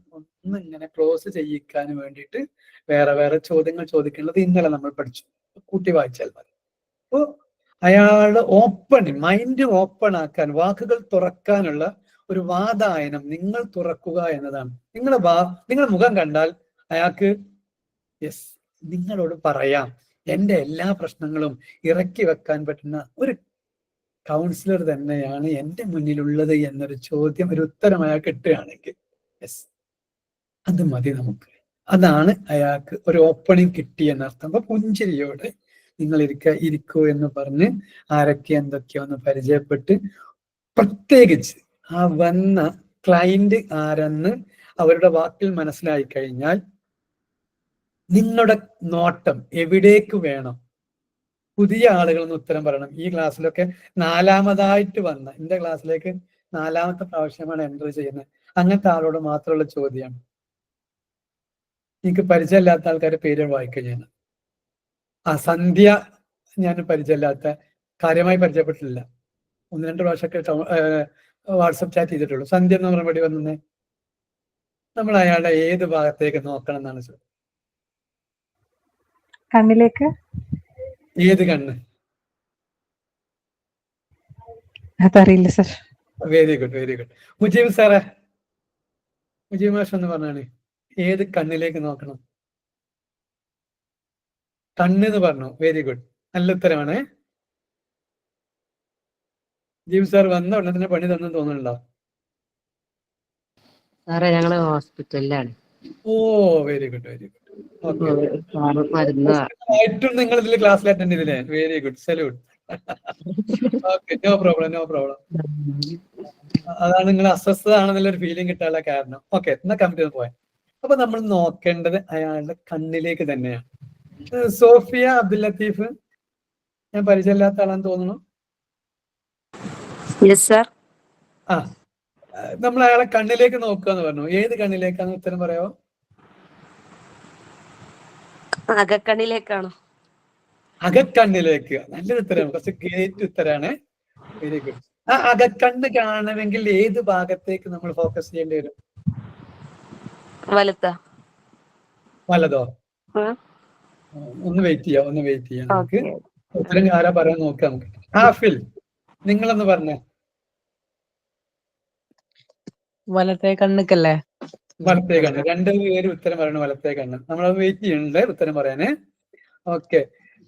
[SPEAKER 1] ഇങ്ങനെ ക്ലോസ് ചെയ്യിക്കാൻ വേണ്ടിയിട്ട് വേറെ ചോദ്യങ്ങൾ ചോദിക്കേണ്ടത് ഇന്നലെ നമ്മൾ പഠിച്ചു. കൂട്ടി വായിച്ചാൽ മതി. അപ്പോ അയാളുടെ മൈൻഡ് ഓപ്പൺ ആക്കാൻ, വാക്കുകൾ തുറക്കാനുള്ള ഒരു വാതായനം നിങ്ങൾ തുറക്കുക എന്നതാണ്. നിങ്ങളുടെ മുഖം കണ്ടാൽ അയാൾക്ക് യെസ്, നിങ്ങളോട് പറയാം, എൻ്റെ എല്ലാ പ്രശ്നങ്ങളും ഇറക്കി വെക്കാൻ പറ്റുന്ന ഒരു കൗൺസിലർ തന്നെയാണ് എൻ്റെ മുന്നിലുള്ളത് എന്നൊരു ചോദ്യം, ഒരു ഉത്തരം അയാൾക്ക് കിട്ടുകയാണെങ്കിൽ യെസ്, അത് മതി നമുക്ക്. അതാണ് അയാൾക്ക് ഒരു ഓപ്പണിങ് കിട്ടിയെന്നർത്ഥം. അപ്പൊ പുഞ്ചിരിയോടെ നിങ്ങൾ ഇരിക്കൂ എന്ന് പറഞ്ഞ് ആരൊക്കെ എന്തൊക്കെയോ ഒന്ന് പരിചയപ്പെട്ട്, പ്രത്യേകിച്ച് ആ വന്ന ക്ലയന്റ് ആരെന്ന് അവരുടെ വാക്കിൽ മനസ്സിലായി കഴിഞ്ഞാൽ നിങ്ങളുടെ നോട്ടം എവിടേക്ക് വേണം? പുതിയ ആളുകളെന്ന് ഉത്തരം പറയണം. ഈ ക്ലാസ്സിലൊക്കെ 4ാമതായിട്ട് വന്ന, എന്റെ ക്ലാസ്സിലേക്ക് 4ാമത്തെ പ്രാവശ്യമാണ് എൻ്റർ ചെയ്യുന്നത്. അങ്ങനത്തെ ആളോട് മാത്രമുള്ള ചോദ്യമാണ്. എനിക്ക് പരിചയമില്ലാത്ത ആൾക്കാരുടെ പേര് വായിക്കുക ഞാൻ. സന്ധ്യ ഞാൻ പരിചയമില്ലാത്ത, കാര്യമായി പരിചയപ്പെട്ടിട്ടില്ല. 1-2 പ്രാവശ്യമൊക്കെ വാട്സപ്പ് ചാറ്റ് ചെയ്തിട്ടുള്ളൂ. സന്ധ്യ എന്ന് മറുപടി വന്നേ, നമ്മൾ അയാളുടെ ഏത് ഭാഗത്തേക്ക് നോക്കണം എന്നാണ് ചോദ്യം.
[SPEAKER 3] കണ്ണിലേക്ക്.
[SPEAKER 1] ഏത് കണ്ണ്?
[SPEAKER 3] അതറിയില്ല sir.
[SPEAKER 1] Very good, very good. Mujeeb സാറേ, മുജീബ് മാഷ് എന്ന് പറഞ്ഞാണ് ഏത് കണ്ണിലേക്ക് നോക്കണം? കണ്ണ് എന്ന് പറഞ്ഞു. വെരി ഗുഡ്, നല്ല ഉത്തരമാണ്. മുജീബ് സാർ വന്ന ഉടനെ തന്നെ പണി തന്നു തോന്നുന്നുണ്ടോ?
[SPEAKER 4] സാറേ ഞങ്ങള് ഹോസ്പിറ്റലിലാണ്.
[SPEAKER 1] ഓ very good, very good. Okay,
[SPEAKER 4] മരുന്ന്
[SPEAKER 1] ആയിട്ടും നിങ്ങൾ ഇതിൽ ക്ലാസ്സിൽ അറ്റൻഡ് ചെയ്തില്ലേ? Very good, salute. Okay, no problem, no problem. അതാണ് നിങ്ങൾ അസ്വസ്ഥതാണെന്നുള്ള ഒരു ഫീലിംഗ് കിട്ടാനുള്ള കാരണം. ഓക്കെ, എന്നാ കമ്പ്യൂട്ടർ പോയാൽ അപ്പൊ നമ്മൾ നോക്കേണ്ടത് അയാളുടെ കണ്ണിലേക്ക് തന്നെയാണ്. സോഫിയ അബ്ദുൽ ലത്തീഫ്, ഞാൻ പരിചയമില്ലാത്ത ആളാന്ന് തോന്നുന്നു. ആ, നമ്മൾ അയാളെ കണ്ണിലേക്ക് നോക്കുക എന്ന് പറഞ്ഞു. ഏത് കണ്ണിലേക്കാണ് ഉത്തരം പറയാമോ?
[SPEAKER 5] അകക്കണ്ണിലേക്കാണോ?
[SPEAKER 1] അകക്കണ്ണിലേക്ക്. നല്ലൊരു ഉത്തരമാണ്, കുറച്ച് ഗ്രേറ്റ് ഉത്തരാണ്. Very good. ആ അകക്കണ്ണ് കാണണമെങ്കിൽ ഏത് ഭാഗത്തേക്ക് നമ്മൾ ഫോക്കസ് ചെയ്യേണ്ടി വരും? വലതോ? ഒന്ന് വെയിറ്റ് ചെയ്യാം നമുക്ക്. ഉത്തരം ആരാ പറയാൻ നോക്കാം നമുക്ക്. ഹാഫിൽ, നിങ്ങളൊന്ന് പറഞ്ഞേ.
[SPEAKER 6] വലത്തെ കണ്ണുക്കല്ലേ?
[SPEAKER 1] വലത്തേ കണ്ണ്. രണ്ടുപേരും ഉത്തരം പറയണം വലത്തേ കണ്ണ്. നമ്മളത് വെയിറ്റ് ചെയ്യുന്നുണ്ട് ഉത്തരം പറയാന്. ഓക്കെ,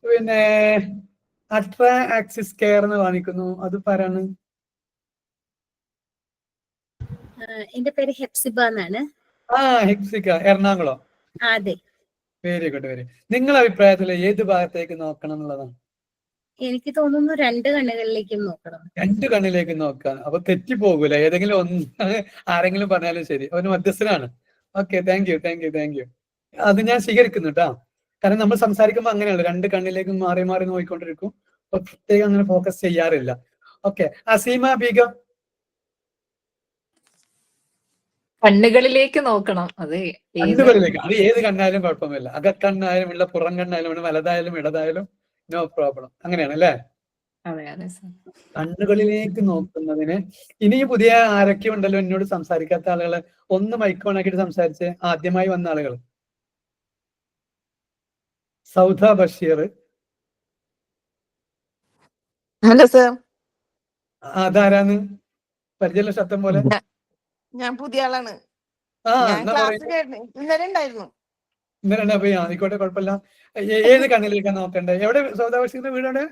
[SPEAKER 1] പിന്നെ അട്രാ ആക്സിസ് കെയർ എന്ന് കാണിക്കുന്നു, അത് പറയാണ്.
[SPEAKER 7] എന്റെ പേര് ഹെപ്സിബ എന്നാണ്.
[SPEAKER 1] ഹെപ്സിക, എറണാകുളം.
[SPEAKER 7] അതെ.
[SPEAKER 1] Very good, very. നിങ്ങളുടെ അഭിപ്രായത്തിൽ ഏത് ഭാഗത്തേക്ക് നോക്കണം എന്നുള്ളതാണ്?
[SPEAKER 7] എനിക്ക് തോന്നുന്നു രണ്ട് കണ്ണുകളിലേക്കും നോക്കണം.
[SPEAKER 1] രണ്ട് കണ്ണിലേക്ക് നോക്കാൻ. അപ്പൊ തെറ്റിപ്പോകൂല, ഏതെങ്കിലും ഒന്ന് ആരെങ്കിലും പറഞ്ഞാലും ശരി. അവന് മധ്യസ്ഥനാണ്. Okay, thank you. അത് ഞാൻ സ്വീകരിക്കുന്നു കേട്ടോ. കാരണം നമ്മൾ സംസാരിക്കുമ്പോൾ അങ്ങനെയാണ്, രണ്ട് കണ്ണിലേക്കും മാറി മാറി നോക്കിക്കൊണ്ടിരിക്കും. പ്രത്യേകം അങ്ങനെ ഫോക്കസ് ചെയ്യാറില്ല. ഓക്കെ, അസീമ ബീഗം.
[SPEAKER 8] കണ്ണുകളിലേക്ക് നോക്കണം.
[SPEAKER 1] കണ്ണുകളിലേക്ക്, അത് ഏത് കണ്ണായാലും കുഴപ്പമില്ല. അകക്കണ്ണായാലും ഉള്ള പുറം കണ്ണായാലും വലതായാലും ഇടതായാലും നോ പ്രോബ്ലം. അങ്ങനെയാണ് അല്ലേ? കണ്ണുകളിലേക്ക് നോക്കുന്നതിന് ഇനി പുതിയ ആരൊക്കെ ഉണ്ടല്ലോ എന്നോട് സംസാരിക്കാത്ത ആളുകള്, ഒന്ന് മൈക്ക് ഓൺ ആക്കിയിട്ട് സംസാരിച്ച്. ആദ്യമായി വന്ന ആളുകൾ സൗദ ബഷീർ.
[SPEAKER 6] Hello sir.
[SPEAKER 1] അതാരാന്ന്? പരിചയമുള്ള ശബ്ദം പോലെ.
[SPEAKER 6] ഞാൻ പുതിയ ആളാണ്.
[SPEAKER 1] ഇന്നലെ പോയി. ആയിക്കോട്ടെ, കുഴപ്പമില്ല. ഏത് കണ്ണിലേക്കാണ് നോക്കണ്ടേ? എവിടെ സൗദ ബഷീറിന്റെ വീടാണ്?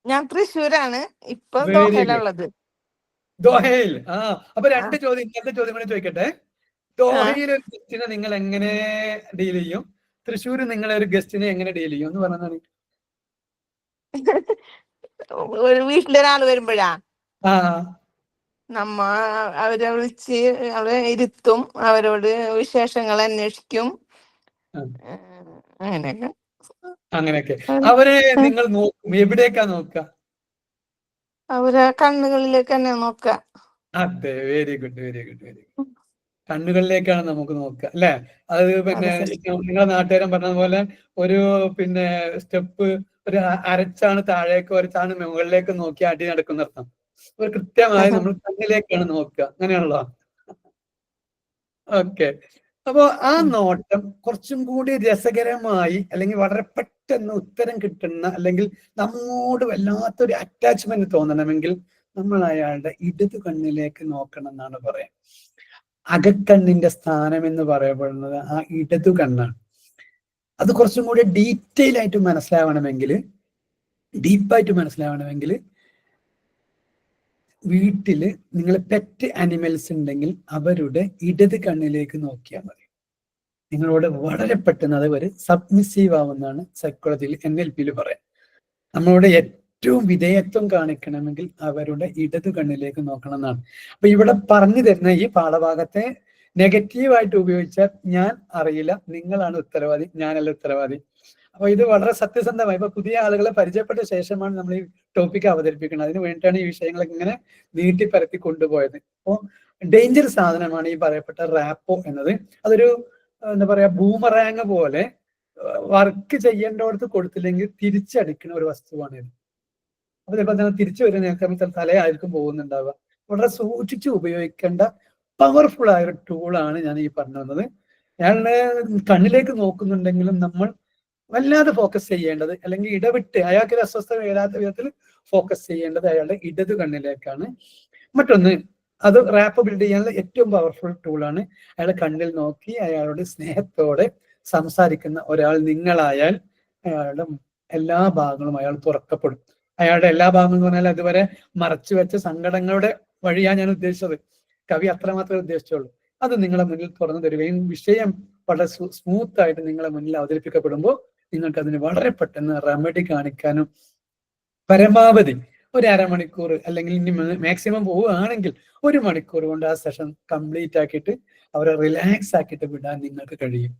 [SPEAKER 6] ഞാൻ തൃശ്ശൂരാണ്. ഇപ്പൊ
[SPEAKER 1] ദോഹയിൽ. അപ്പൊ രണ്ട് ചോദ്യം, ഇങ്ങനത്തെ ചോദ്യം കൂടെ ചോദിക്കട്ടെ. ദോഹയിൽ ഒരു ഗസ്റ്റിനെ നിങ്ങൾ എങ്ങനെ ഡീൽ ചെയ്യും? തൃശ്ശൂർ നിങ്ങളെ ഒരു ഗസ്റ്റിനെ എങ്ങനെ ഡീൽ ചെയ്യും എന്ന് പറഞ്ഞാൽ.
[SPEAKER 6] ഒരു വീട്ടിലൊരാള് വരുമ്പോഴാ അവരെ വിളിച്ച് അവരെ ഇരുത്തും, അവരോട് വിശേഷങ്ങൾ അന്വേഷിക്കും,
[SPEAKER 1] അങ്ങനെയൊക്കെ. അവരെ നിങ്ങൾ നോക്കും. എവിടേക്കാ നോക്ക?
[SPEAKER 6] അവരെ കണ്ണുകളിലേക്ക് തന്നെ നോക്ക.
[SPEAKER 1] അതെ, വെരി ഗുഡ്. കണ്ണുകളിലേക്കാണ് നമുക്ക് നോക്കുക അല്ലെ? അത് പിന്നെ നിങ്ങളെ നാട്ടുകാരൻ പറഞ്ഞ പോലെ ഒരു പിന്നെ സ്റ്റെപ്പ്, ഒരു അരച്ചാണ് താഴേക്ക്, ഒരച്ചാണ് മുകളിലേക്ക് നോക്കി അടി നടക്കുന്നർത്ഥം. ഒരു കൃത്യമായി നമ്മൾ കണ്ണിലേക്കാണ് നോക്കുക. അങ്ങനെയാണല്ലോ. ഓക്കെ, അപ്പോ ആ നോട്ടം കുറച്ചും കൂടി രസകരമായി, അല്ലെങ്കിൽ വളരെ പെട്ടെന്ന് ഉത്തരം കിട്ടുന്ന, അല്ലെങ്കിൽ നമ്മോട് വല്ലാത്തൊരു അറ്റാച്ച്മെന്റ് തോന്നണമെങ്കിൽ നമ്മൾ അയാളുടെ ഇടതു കണ്ണിലേക്ക് നോക്കണം എന്നാണ് പറയാം. അകക്കണ്ണിന്റെ സ്ഥാനം എന്ന് പറയപ്പെടുന്നത് ആ ഇടതു കണ്ണാണ്. അത് കുറച്ചും കൂടി ഡീറ്റെയിൽ ആയിട്ട് മനസ്സിലാവണമെങ്കിൽ, ഡീപ്പായിട്ട് മനസ്സിലാവണമെങ്കിൽ വീട്ടില് നിങ്ങൾ പെറ്റ് ആനിമൽസ് ഉണ്ടെങ്കിൽ അവരുടെ ഇടത് കണ്ണിലേക്ക് നോക്കിയാൽ മതി. നിങ്ങളോട് വളരെ പെട്ടെന്ന് അത് ഒരു സബ്മിസീവ് ആവുന്നതാണ് സൈക്കോളജിയിൽ, NLP പറയാം. നമ്മളോട് ഏറ്റവും വിധേയത്വം കാണിക്കണമെങ്കിൽ അവരുടെ ഇടത് കണ്ണിലേക്ക് നോക്കണം എന്നാണ്. അപ്പൊ ഇവിടെ പറഞ്ഞു തരുന്ന ഈ പാഠഭാഗത്തെ നെഗറ്റീവായിട്ട് ഉപയോഗിച്ചാൽ ഞാൻ അറിയില്ല, നിങ്ങളാണ് ഉത്തരവാദി, ഞാനല്ല ഉത്തരവാദി. അപ്പൊ ഇത് വളരെ സത്യസന്ധമായി, ഇപ്പൊ പുതിയ ആളുകളെ പരിചയപ്പെട്ട ശേഷമാണ് നമ്മൾ ഈ ടോപ്പിക് അവതരിപ്പിക്കുന്നത്. അതിന് വേണ്ടിയിട്ടാണ് ഈ വിഷയങ്ങളൊക്കെ ഇങ്ങനെ നീട്ടിപ്പരത്തി കൊണ്ടുപോയത്. അപ്പോൾ ഡേഞ്ചർ സാധനമാണ് ഈ പറയപ്പെട്ട റാപ്പോ എന്നത്. അതൊരു എന്താ പറയാ, ബൂമറാങ് പോലെ വർക്ക് ചെയ്യേണ്ടടുത്ത് കൊടുത്തില്ലെങ്കിൽ തിരിച്ചടിക്കുന്ന ഒരു വസ്തുവാണ് ഇത്. അപ്പൊ ചിലപ്പോൾ തന്നെ തിരിച്ചു വരുന്ന സമയത്ത് തലയായിരിക്കും പോകുന്നുണ്ടാവുക. വളരെ സൂക്ഷിച്ച് ഉപയോഗിക്കേണ്ട പവർഫുൾ ആയ ഒരു ടൂളാണ് ഞാൻ ഈ പറഞ്ഞു വന്നത്. ഞാൻ കണ്ണിലേക്ക് നോക്കുന്നുണ്ടെങ്കിലും നമ്മൾ വല്ലാതെ ഫോക്കസ് ചെയ്യേണ്ടത്, അല്ലെങ്കിൽ ഇടവിട്ട് അയാൾക്ക് അസ്വസ്ഥത വരാത്ത വിധത്തിൽ ഫോക്കസ് ചെയ്യേണ്ടത് അയാളുടെ ഇടത് കണ്ണിലേക്കാണ്. മറ്റൊന്ന്, അത് റാപ്പ് ബിൽഡ് ചെയ്യാനുള്ള ഏറ്റവും പവർഫുൾ ടൂളാണ്. അയാളെ കണ്ണിൽ നോക്കി അയാളോട് സ്നേഹത്തോടെ സംസാരിക്കുന്ന ഒരാൾ നിങ്ങളായാൽ അയാളുടെ എല്ലാ ഭാഗങ്ങളും അയാൾ തുറക്കപ്പെടും. അയാളുടെ എല്ലാ ഭാഗങ്ങളും എന്ന് പറഞ്ഞാൽ അതുവരെ മറച്ചു വെച്ച സങ്കടങ്ങളുടെ വഴിയാണ് ഞാൻ ഉദ്ദേശിച്ചത്. കവി അത്രമാത്രമേ ഉദ്ദേശിച്ചുള്ളൂ. അത് നിങ്ങളെ മുന്നിൽ തുറന്നു തരികയും വിഷയം വളരെ സ്മൂത്ത് ആയിട്ട് നിങ്ങളെ മുന്നിൽ അവതരിപ്പിക്കപ്പെടുമ്പോൾ നിങ്ങൾക്ക് അതിന് വളരെ പെട്ടെന്ന് റെമഡി കാണിക്കാനും പരമാവധി ഒരു അരമണിക്കൂർ അല്ലെങ്കിൽ ഇനി മാക്സിമം പോവുകയാണെങ്കിൽ 1 മണിക്കൂർ കൊണ്ട് ആ സെഷൻ കംപ്ലീറ്റ് ആക്കിയിട്ട് അവരെ റിലാക്സ് ആക്കിയിട്ട് വിടാൻ നിങ്ങൾക്ക് കഴിയും.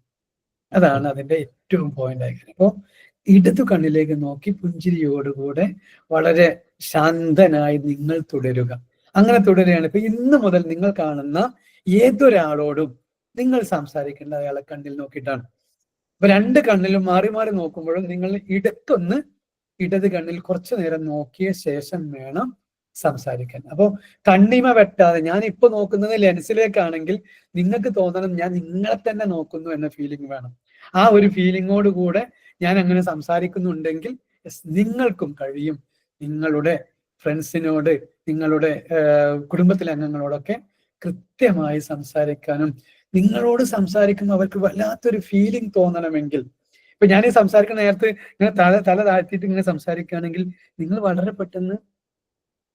[SPEAKER 1] അതാണ് അതിന്റെ ഏറ്റവും പോയിന്റ് ആയിട്ട്. അപ്പോൾ ഇടതു കണ്ണിലേക്ക് നോക്കി പുഞ്ചിരിയോടുകൂടെ വളരെ ശാന്തനായി നിങ്ങൾ തുടരുക. അങ്ങനെ തുടരുകയാണ്. ഇപ്പൊ ഇന്ന് മുതൽ നിങ്ങൾ കാണുന്ന ഏതൊരാളോടും നിങ്ങൾ സംസാരിക്കേണ്ട അയാളെ കണ്ണിൽ നോക്കിയിട്ടാണ്. അപ്പൊ 2 കണ്ണിലും മാറി മാറി നോക്കുമ്പോഴും നിങ്ങൾ ഇടത് കണ്ണിൽ കുറച്ചു നേരം നോക്കിയ ശേഷം വേണം സംസാരിക്കാൻ. അപ്പോൾ കണ്ണിമ വെട്ടാതെ, ഞാൻ ഇപ്പൊ നോക്കുന്നത് ലെൻസിലേക്കാണെങ്കിൽ നിങ്ങൾക്ക് തോന്നണം ഞാൻ നിങ്ങളെ തന്നെ നോക്കുന്നു എന്ന ഫീലിംഗ് വേണം. ആ ഒരു ഫീലിങ്ങോട് കൂടെ ഞാൻ അങ്ങനെ സംസാരിക്കുന്നുണ്ടെങ്കിൽ നിങ്ങൾക്കും കഴിയും നിങ്ങളുടെ ഫ്രണ്ട്സിനോട്, നിങ്ങളുടെ കുടുംബത്തിലെ അംഗങ്ങളോടൊക്കെ കൃത്യമായി സംസാരിക്കാനും. നിങ്ങളോട് സംസാരിക്കുമ്പോൾ അവർക്ക് വല്ലാത്തൊരു ഫീലിംഗ് തോന്നണമെങ്കിൽ, ഇപ്പൊ ഞാൻ ഈ സംസാരിക്കുന്ന നേരത്ത് ഇങ്ങനെ തല താഴ്ത്തിയിട്ട് ഇങ്ങനെ സംസാരിക്കുകയാണെങ്കിൽ നിങ്ങൾ വളരെ പെട്ടെന്ന്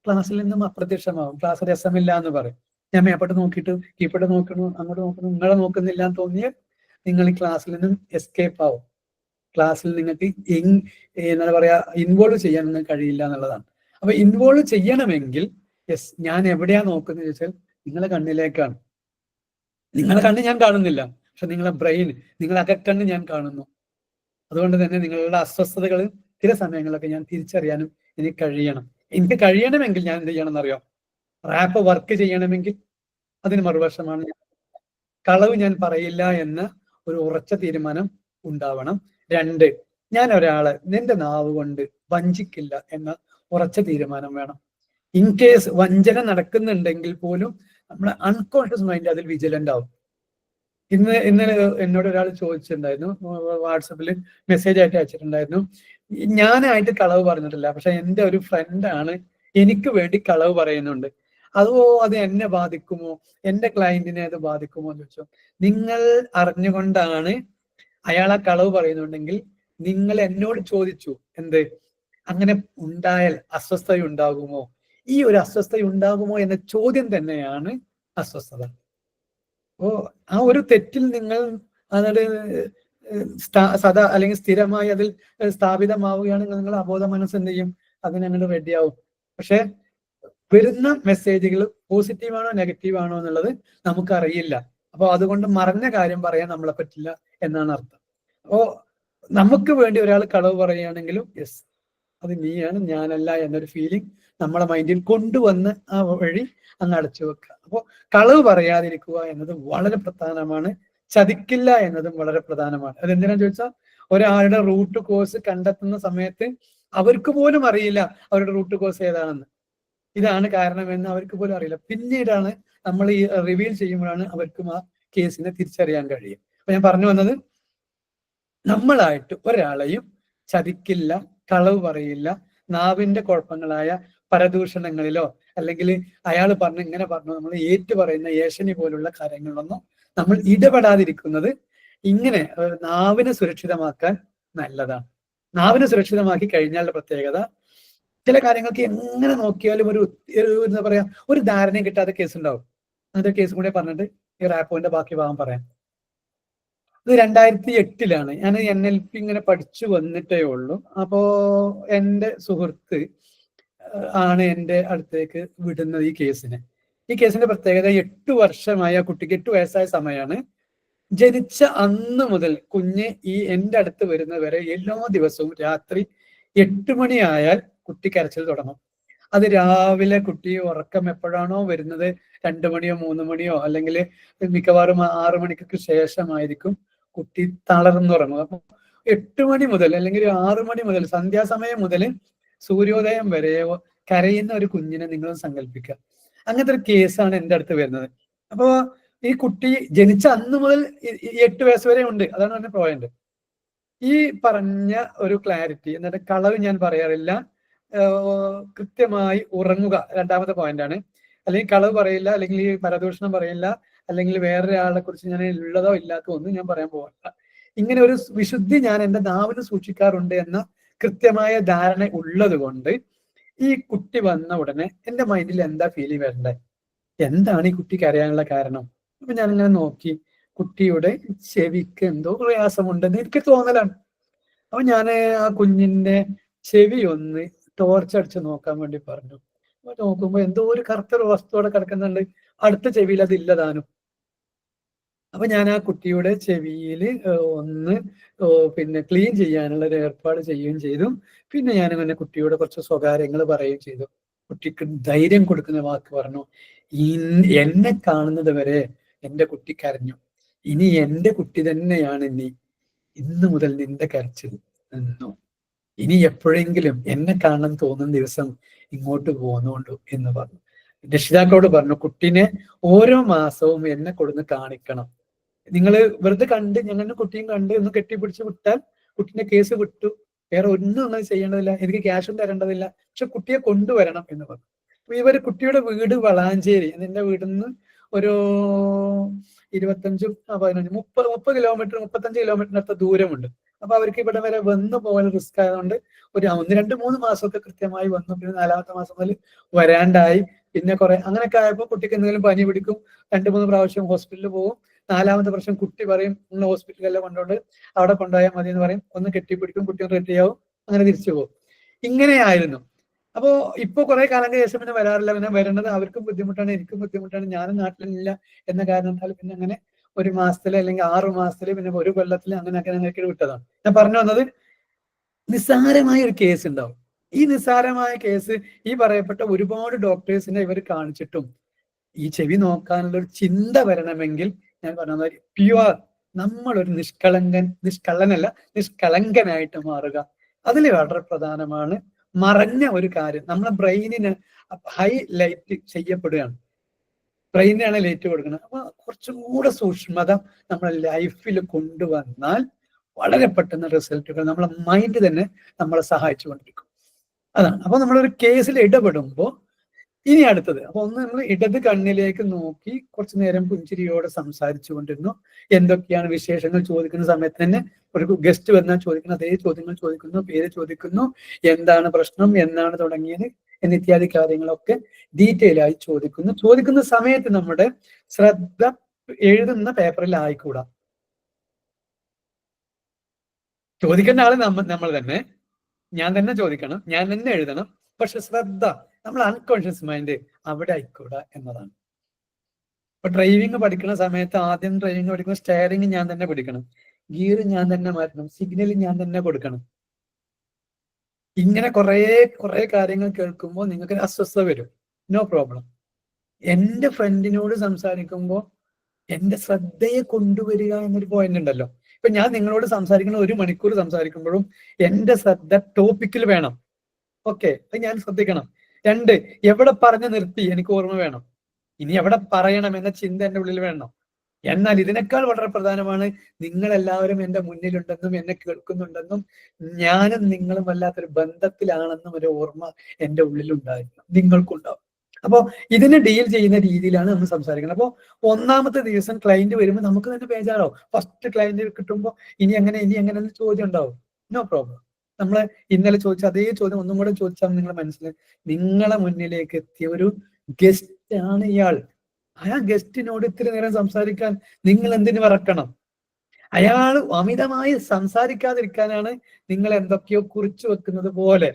[SPEAKER 1] ക്ലാസ്സിൽ നിന്നും അപ്രത്യക്ഷമാവും. ക്ലാസ് രസമില്ല എന്ന് പറയും. ഞാൻ മേപ്പോട്ട് നോക്കിയിട്ട് കീപ്പോട്ട് നോക്കണു, അങ്ങോട്ട് നോക്കണു, നിങ്ങളെ നോക്കുന്നില്ല എന്ന് തോന്നിയാൽ നിങ്ങൾ ഈ ക്ലാസ്സിൽ നിന്നും എസ്കേപ്പ് ആവും. ക്ലാസ്സിൽ നിങ്ങൾക്ക് എന്താ പറയാ ഇൻവോൾവ് ചെയ്യാൻ നിങ്ങൾക്ക് കഴിയില്ല എന്നുള്ളതാണ്. അപ്പൊ ഇൻവോൾവ് ചെയ്യണമെങ്കിൽ ഞാൻ എവിടെയാ നോക്കുന്നത് ചോദിച്ചാൽ നിങ്ങളെ കണ്ണിലേക്കാണ്. നിങ്ങളെ കണ്ണ് ഞാൻ കാണുന്നില്ല, പക്ഷെ നിങ്ങളെ ബ്രെയിൻ, നിങ്ങളെ അകക്കണ്ണ് ഞാൻ കാണുന്നു. അതുകൊണ്ട് തന്നെ നിങ്ങളുടെ അസ്വസ്ഥതകൾ ചില സമയങ്ങളിലൊക്കെ ഞാൻ തിരിച്ചറിയാനും എനിക്ക് കഴിയണം. എനിക്ക് കഴിയണമെങ്കിൽ ഞാൻ എന്ത് ചെയ്യണം എന്നറിയാം? റാപ്പ് വർക്ക് ചെയ്യണമെങ്കിൽ അതിന് മറുവശമാണ് കളവ് ഞാൻ പറയില്ല എന്ന ഒരു ഉറച്ച തീരുമാനം ഉണ്ടാവണം. 2, ഞാൻ ഒരാളെ നിന്റെ നാവ് കൊണ്ട് വഞ്ചിക്കില്ല എന്ന ഉറച്ച തീരുമാനം വേണം. ഇൻ കേസ് വഞ്ചന നടക്കുന്നുണ്ടെങ്കിൽ പോലും നമ്മുടെ അൺകോൺഷ്യസ് മൈൻഡ് അതിൽ വിജിലന്റ് ആവും. ഇന്നലെ എന്നോട് ഒരാൾ ചോദിച്ചിട്ടുണ്ടായിരുന്നു, വാട്സപ്പിൽ മെസ്സേജ് ആയിട്ട് അയച്ചിട്ടുണ്ടായിരുന്നു, ഞാനായിട്ട് കളവ് പറഞ്ഞിട്ടില്ല, പക്ഷെ എൻ്റെ ഒരു ഫ്രണ്ടാണ് എനിക്ക് വേണ്ടി കളവ് പറയുന്നുണ്ട്, അത് എന്നെ ബാധിക്കുമോ, എൻ്റെ ക്ലയന്റിനെ അത് ബാധിക്കുമോ എന്ന് വെച്ചോ. നിങ്ങൾ അറിഞ്ഞുകൊണ്ടാണ് അയാൾ ആ കളവ് പറയുന്നുണ്ടെങ്കിൽ നിങ്ങൾ എന്നോട് ചോദിച്ചു എന്ത്, അങ്ങനെ ഉണ്ടായാൽ അസ്വസ്ഥത ഉണ്ടാകുമോ? ഈ ഒരു അസ്വസ്ഥത ഉണ്ടാകുമോ എന്ന ചോദ്യം തന്നെയാണ് അസ്വസ്ഥത. അപ്പോ ആ ഒരു തെറ്റിൽ നിങ്ങൾ അതായത് സദാ അല്ലെങ്കിൽ സ്ഥിരമായി അതിൽ സ്ഥാപിതമാവുകയാണെങ്കിൽ നിങ്ങൾ അബോധ മനസ്സ് എന്ത് ചെയ്യും? അതിനങ്ങനെ റെഡിയാവും. പക്ഷെ വരുന്ന മെസ്സേജുകൾ പോസിറ്റീവാണോ നെഗറ്റീവാണോ എന്നുള്ളത് നമുക്കറിയില്ല. അപ്പോൾ അതുകൊണ്ട് മറഞ്ഞ കാര്യം പറയാൻ നമ്മളെ പറ്റില്ല എന്നാണ് അർത്ഥം. അപ്പോ നമുക്ക് വേണ്ടി ഒരാൾ കളവ് പറയുകയാണെങ്കിലും അത് നീയാണ് ഞാനല്ല എന്നൊരു ഫീലിംഗ് നമ്മളെ മൈൻഡിൽ കൊണ്ടുവന്ന് ആ വഴി അങ്ങ് അടച്ചു വെക്കുക. അപ്പോൾ കളവ് പറയാതിരിക്കുക എന്നത് വളരെ പ്രധാനമാണ്. ചതിക്കില്ല എന്നതും വളരെ പ്രധാനമാണ്. അതെന്തിനാന്ന് ചോദിച്ചാൽ ഒരാളുടെ റൂട്ട് കോഴ്സ് കണ്ടെത്തുന്ന സമയത്ത് അവർക്ക് പോലും അറിയില്ല അവരുടെ റൂട്ട് കോഴ്സ് ഏതാണെന്ന്. ഇതാണ് കാരണമെന്ന് അവർക്ക് പോലും അറിയില്ല. പിന്നീടാണ് നമ്മൾ ഈ റിവീൽ ചെയ്യുമ്പോഴാണ് അവർക്കും ആ കേസിനെ തിരിച്ചറിയാൻ കഴിയും. അപ്പൊ ഞാൻ പറഞ്ഞു വന്നത്, നമ്മളായിട്ട് ഒരാളെയും ചതിക്കില്ല, കളവ് പറയില്ല, നാവിന്റെ കുഴപ്പങ്ങളായ പരദൂഷണങ്ങളിലോ അല്ലെങ്കിൽ അയാൾ പറഞ്ഞു ഇങ്ങനെ പറഞ്ഞു നമ്മൾ ഏറ്റു പറയുന്ന ഏഷണി പോലുള്ള കാര്യങ്ങളിലൊന്നും നമ്മൾ ഇടപെടാതിരിക്കുന്നത് ഇങ്ങനെ നാവിനെ സുരക്ഷിതമാക്കാൻ നല്ലതാണ്. നാവിനെ സുരക്ഷിതമാക്കി കഴിഞ്ഞാലുള്ള പ്രത്യേകത, ചില കാര്യങ്ങൾക്ക് എങ്ങനെ നോക്കിയാലും ഒരു എന്താ പറയാ ഒരു ധാരണയും കിട്ടാത്ത കേസ് ഉണ്ടാവും. അങ്ങനത്തെ കേസും കൂടെ പറഞ്ഞിട്ട് ഈ റാപ്പോന്റെ ബാക്കി ഭാഗം പറയാം. ഇത് 2008 ഞാൻ NLP ഇങ്ങനെ പഠിച്ചു വന്നിട്ടേ ഉള്ളൂ. അപ്പോ എൻ്റെ സുഹൃത്ത് ആണ് എൻ്റെ അടുത്തേക്ക് വിടുന്നത് ഈ കേസിനെ. ഈ കേസിന്റെ പ്രത്യേകത, 8 വർഷമായ കുട്ടിക്ക് 8 വയസ്സായ സമയമാണ്. ജനിച്ച അന്ന് മുതൽ കുഞ്ഞ് ഈ എൻ്റെ അടുത്ത് വരുന്നത് വരെ എല്ലാ ദിവസവും രാത്രി 8 മണിയായാൽ കുട്ടി കരച്ചിൽ തുടങ്ങും. അത് രാവിലെ കുട്ടി ഉറക്കം എപ്പോഴാണോ വരുന്നത്, 2 മണിയോ 3 മണിയോ അല്ലെങ്കിൽ മിക്കവാറും 6 മണിക്ക് ശേഷമായിരിക്കും കുട്ടി തളർന്നുറങ്ങും. അപ്പൊ 8 മണി മുതൽ അല്ലെങ്കിൽ 6 മണി മുതൽ സന്ധ്യാസമയം മുതൽ സൂര്യോദയം വരെ കരയുന്ന ഒരു കുഞ്ഞിനെ നിങ്ങൾ സങ്കല്പിക്കുക. അങ്ങനത്തെ ഒരു കേസാണ് എൻ്റെ അടുത്ത് വരുന്നത്. അപ്പോ ഈ കുട്ടി ജനിച്ച അന്ന് മുതൽ 8 വയസ്സ് വരെ ഉണ്ട്. അതാണ് എൻ്റെ പോയിന്റ്. ഈ പറഞ്ഞ ഒരു ക്ലാരിറ്റി, എന്നിട്ട് കളവ് ഞാൻ പറയാറില്ല, കൃത്യമായി ഉറങ്ങുക രണ്ടാമത്തെ പോയിന്റാണ്. അല്ലെങ്കിൽ കളവ് പറയില്ല, അല്ലെങ്കിൽ പരദൂഷണം പറയില്ല, അല്ലെങ്കിൽ വേറൊരാളെ കുറിച്ച് ഞാൻ ഉള്ളതോ ഇല്ലാത്തതോ ഒന്നും ഞാൻ പറയാൻ പോകില്ല. ഇങ്ങനെ ഒരു വിശുദ്ധി ഞാൻ എൻ്റെ നാവിന് സൂക്ഷിക്കാറുണ്ട് എന്ന കൃത്യമായ ധാരണ ഉള്ളത് കൊണ്ട് ഈ കുട്ടി വന്ന ഉടനെ എൻ്റെ മൈൻഡിൽ എന്താ ഫീൽ വരണ്ടേ, എന്താണ് ഈ കുട്ടിക്ക് അറിയാനുള്ള കാരണം. അപ്പൊ ഞാനിങ്ങനെ നോക്കി, കുട്ടിയുടെ ചെവിക്ക് എന്തോ പ്രയാസമുണ്ടെന്ന് എനിക്ക് തോന്നലാണ്. അപ്പൊ ഞാൻ ആ കുഞ്ഞിന്റെ ചെവി ഒന്ന് ടോർച്ചടിച്ച് നോക്കാൻ വേണ്ടി പറഞ്ഞു. അപ്പൊ നോക്കുമ്പോ എന്തോ ഒരു കറുത്ത വസ്തുവോടെ കിടക്കുന്നുണ്ട്, അടുത്ത ചെവിയിൽ അതില്ലതാനും. അപ്പൊ ഞാൻ ആ കുട്ടിയുടെ ചെവിയിൽ ഒന്ന് പിന്നെ ക്ലീൻ ചെയ്യാനുള്ള ഒരു ഏർപ്പാട് ചെയ്യുകയും ചെയ്തു. പിന്നെ ഞാൻ അങ്ങനെ കുട്ടിയോട് കുറച്ച് സ്വകാര്യങ്ങൾ പറയുകയും ചെയ്തു. കുട്ടിക്ക് ധൈര്യം കൊടുക്കുന്ന വാക്ക് പറഞ്ഞു, എന്നെ കാണുന്നത് വരെ എൻ്റെ കുട്ടി കരഞ്ഞു, ഇനി എൻ്റെ കുട്ടി തന്നെയാണ് നീ, ഇന്നു മുതൽ നിന്റെ കരച്ചിൽ നിന്നു, ഇനി എപ്പോഴെങ്കിലും എന്നെ കാണാൻ തോന്നുന്ന ദിവസം ഇങ്ങോട്ട് പോന്നോണ്ടു എന്ന് പറഞ്ഞു. രക്ഷിതാക്കളോട് പറഞ്ഞു, കുട്ടീനെ ഓരോ മാസവും എന്നെ കൊടുന്ന് കാണിക്കണം. നിങ്ങൾ വെറുതെ കണ്ട് ഞങ്ങളുടെ കുട്ടിയും കണ്ട് ഒന്ന് കെട്ടിപ്പിടിച്ച് വിട്ടാൽ കുട്ടീന്റെ കേസ് വിട്ടു, വേറെ ഒന്നും അങ്ങനെ ചെയ്യേണ്ടതില്ല, എനിക്ക് ക്യാഷും തരേണ്ടതില്ല, പക്ഷെ കുട്ടിയെ കൊണ്ടുവരണം എന്ന് പറഞ്ഞു. ഇവര് കുട്ടിയുടെ വീട് വളാഞ്ചേരി, എന്റെ വീട്ടിൽ നിന്ന് ഒരു 30 കിലോമീറ്റർ 35 കിലോമീറ്ററിനടുത്ത ദൂരമുണ്ട്. അപ്പൊ അവർക്ക് ഇവിടെ വരെ വന്നു പോകാൻ റിസ്ക് ആയതുകൊണ്ട് ഒരു 1-2-3 മാസമൊക്കെ കൃത്യമായി വന്നു. പിന്നെ 4ാമത്തെ മാസം മുതൽ വരാണ്ടായി. പിന്നെ കുറെ അങ്ങനെയൊക്കെ ആയപ്പോൾ കുട്ടിക്ക് എന്തെങ്കിലും പനി പിടിക്കും, 2-3 പ്രാവശ്യം ഹോസ്പിറ്റലിൽ പോകും. 4ാമത്തെ പ്രശ്നം കുട്ടി പറയും നിങ്ങൾ ഹോസ്പിറ്റലിലെല്ലാം കൊണ്ടുകൊണ്ട് അവിടെ കൊണ്ടുപോയാൽ മതി എന്ന് പറയും, ഒന്ന് കെട്ടിപ്പിടിക്കും, കുട്ടി ഒന്ന് റെഡിയാവും, അങ്ങനെ തിരിച്ചു പോകും. ഇങ്ങനെയായിരുന്നു. അപ്പോ ഇപ്പൊ കുറെ കാലം ശേഷം പിന്നെ വരാറില്ല. പിന്നെ വരേണ്ടത് അവർക്കും ബുദ്ധിമുട്ടാണ്, എനിക്കും ബുദ്ധിമുട്ടാണ്, ഞാനും നാട്ടിലില്ല എന്ന കാരണത്താൽ പിന്നെ അങ്ങനെ 1 മാസത്തില് അല്ലെങ്കിൽ 6 മാസത്തില് പിന്നെ 1 കൊല്ലത്തില് അങ്ങനെയൊക്കെ വിട്ടതാണ്. ഞാൻ പറഞ്ഞു വന്നത്, നിസ്സാരമായ ഒരു കേസ് ഉണ്ടാവും. ഈ നിസ്സാരമായ കേസ് ഈ പറയപ്പെട്ട ഒരുപാട് ഡോക്ടേഴ്സിനെ ഇവർ കാണിച്ചിട്ടും ഈ ചെവി നോക്കാനുള്ള ഒരു ചിന്ത വരണമെങ്കിൽ ഞാൻ പറഞ്ഞ പ്യുവർ, നമ്മളൊരു നിഷ്കളങ്കനായിട്ട് മാറുക. അതിൽ വളരെ പ്രധാനമാണ് മറഞ്ഞ ഒരു കാര്യം. നമ്മളെ ബ്രെയിനിന് ഹൈ ലൈറ്റ് ചെയ്യപ്പെടുകയാണ്, ബ്രെയിനാണ് ലൈറ്റ് കൊടുക്കുന്നത്. അപ്പൊ കുറച്ചും കൂടെ സൂക്ഷ്മത നമ്മളെ ലൈഫിൽ കൊണ്ടുവന്നാൽ വളരെ പെട്ടെന്ന് റിസൾട്ടുകൾ നമ്മളെ മൈൻഡ് തന്നെ നമ്മളെ സഹായിച്ചു കൊണ്ടിരിക്കും. അതാണ്. അപ്പൊ നമ്മളൊരു കേസിൽ ഇടപെടുമ്പോൾ ഇനി അടുത്തത്, അപ്പൊ ഒന്ന് നമ്മൾ ഇടത് കണ്ണിലേക്ക് നോക്കി കുറച്ചു നേരം പുഞ്ചിരിയോടെ സംസാരിച്ചു കൊണ്ടിരുന്നു. എന്തൊക്കെയാണ് വിശേഷങ്ങൾ ചോദിക്കുന്ന സമയത്ത് തന്നെ ഒരു ഗസ്റ്റ് വന്നാൽ ചോദിക്കുന്ന അതേ ചോദ്യങ്ങൾ ചോദിക്കുന്നു, പേര് ചോദിക്കുന്നു, എന്താണ് പ്രശ്നം, എന്നാണ് തുടങ്ങിയത് എന്നിത്യാദി കാര്യങ്ങളൊക്കെ ഡീറ്റെയിൽ ആയി ചോദിക്കുന്നു. ചോദിക്കുന്ന സമയത്ത് നമ്മുടെ ശ്രദ്ധ എഴുതുന്ന പേപ്പറിൽ ആയിക്കൂടാ. ചോദിക്കേണ്ട ആള് നമ്മൾ തന്നെ, ഞാൻ തന്നെ ചോദിക്കണം, ഞാൻ തന്നെ എഴുതണം. പക്ഷെ ശ്രദ്ധ നമ്മൾ അൺകോൺഷ്യസ് മൈൻഡ് അവിടെ ആയിക്കൂടാ എന്നതാണ്. ഇപ്പൊ ഡ്രൈവിംഗ് പഠിക്കുന്ന സമയത്ത് ആദ്യം ഡ്രൈവിംഗ് പഠിക്കുന്ന സ്റ്റെയറിംഗ് ഞാൻ തന്നെ പിടിക്കണം, ഗിയർ ഞാൻ തന്നെ മാറ്റണം, സിഗ്നൽ ഞാൻ തന്നെ കൊടുക്കണം. ഇങ്ങനെ കുറെ കാര്യങ്ങൾ കേൾക്കുമ്പോൾ നിങ്ങൾക്ക് അസ്വസ്ഥത വരും. No problem. എൻ്റെ ഫ്രണ്ടിനോട് സംസാരിക്കുമ്പോൾ എൻ്റെ ശ്രദ്ധയെ കൊണ്ടുവരിക എന്നൊരു പോയിന്റ് ഉണ്ടല്ലോ. ഇപ്പൊ ഞാൻ നിങ്ങളോട് സംസാരിക്കുന്ന 1 മണിക്കൂർ സംസാരിക്കുമ്പോഴും എൻ്റെ ശ്രദ്ധ ടോപ്പിക്കിൽ വേണം. ഓക്കെ, അത് ഞാൻ ശ്രദ്ധിക്കണം. 2, എവിടെ പറഞ്ഞു നിർത്തി എനിക്ക് ഓർമ്മ വേണം, ഇനി എവിടെ പറയണം എന്ന ചിന്ത എൻ്റെ ഉള്ളിൽ വേണം. എന്നാൽ ഇതിനേക്കാൾ വളരെ പ്രധാനമാണ് നിങ്ങളെല്ലാവരും എൻ്റെ മുന്നിലുണ്ടെന്നും എന്നെ കേൾക്കുന്നുണ്ടെന്നും ഞാനും നിങ്ങളും വല്ലാത്തൊരു ബന്ധത്തിലാണെന്നും ഒരു ഓർമ്മ എൻ്റെ ഉള്ളിലുണ്ടായിരിക്കണം, നിങ്ങൾക്കുണ്ടാവും. അപ്പോൾ ഇതിനെ ഡീൽ ചെയ്യുന്ന രീതിയിലാണ് നമ്മൾ സംസാരിക്കുന്നത്. അപ്പോൾ 1ാമത്തെ ദിവസം ക്ലയന്റ് വരുമ്പോൾ നമുക്ക് തന്നെ ബേജാറാവും. ഫസ്റ്റ് ക്ലയന്റ് കിട്ടുമ്പോൾ ഇനി എങ്ങനെ ചോദ്യം ഉണ്ടാവും. No problem. നമ്മള് ഇന്നലെ ചോദിച്ച അതേ ചോദ്യം ഒന്നും കൂടെ ചോദിച്ചാൽ നിങ്ങൾ മനസ്സിലായി, നിങ്ങളെ മുന്നിലേക്ക് എത്തിയ ഒരു ഗസ്റ്റ് ആണ് ഇയാൾ. ആ ഗസ്റ്റിനോട് ഇത്തിരി നേരം സംസാരിക്കാൻ നിങ്ങൾ എന്തിനു മറക്കണം? അയാൾ അമിതമായി സംസാരിക്കാതിരിക്കാനാണ് നിങ്ങൾ എന്തൊക്കെയോ കുറിച്ചു വെക്കുന്നത് പോലെ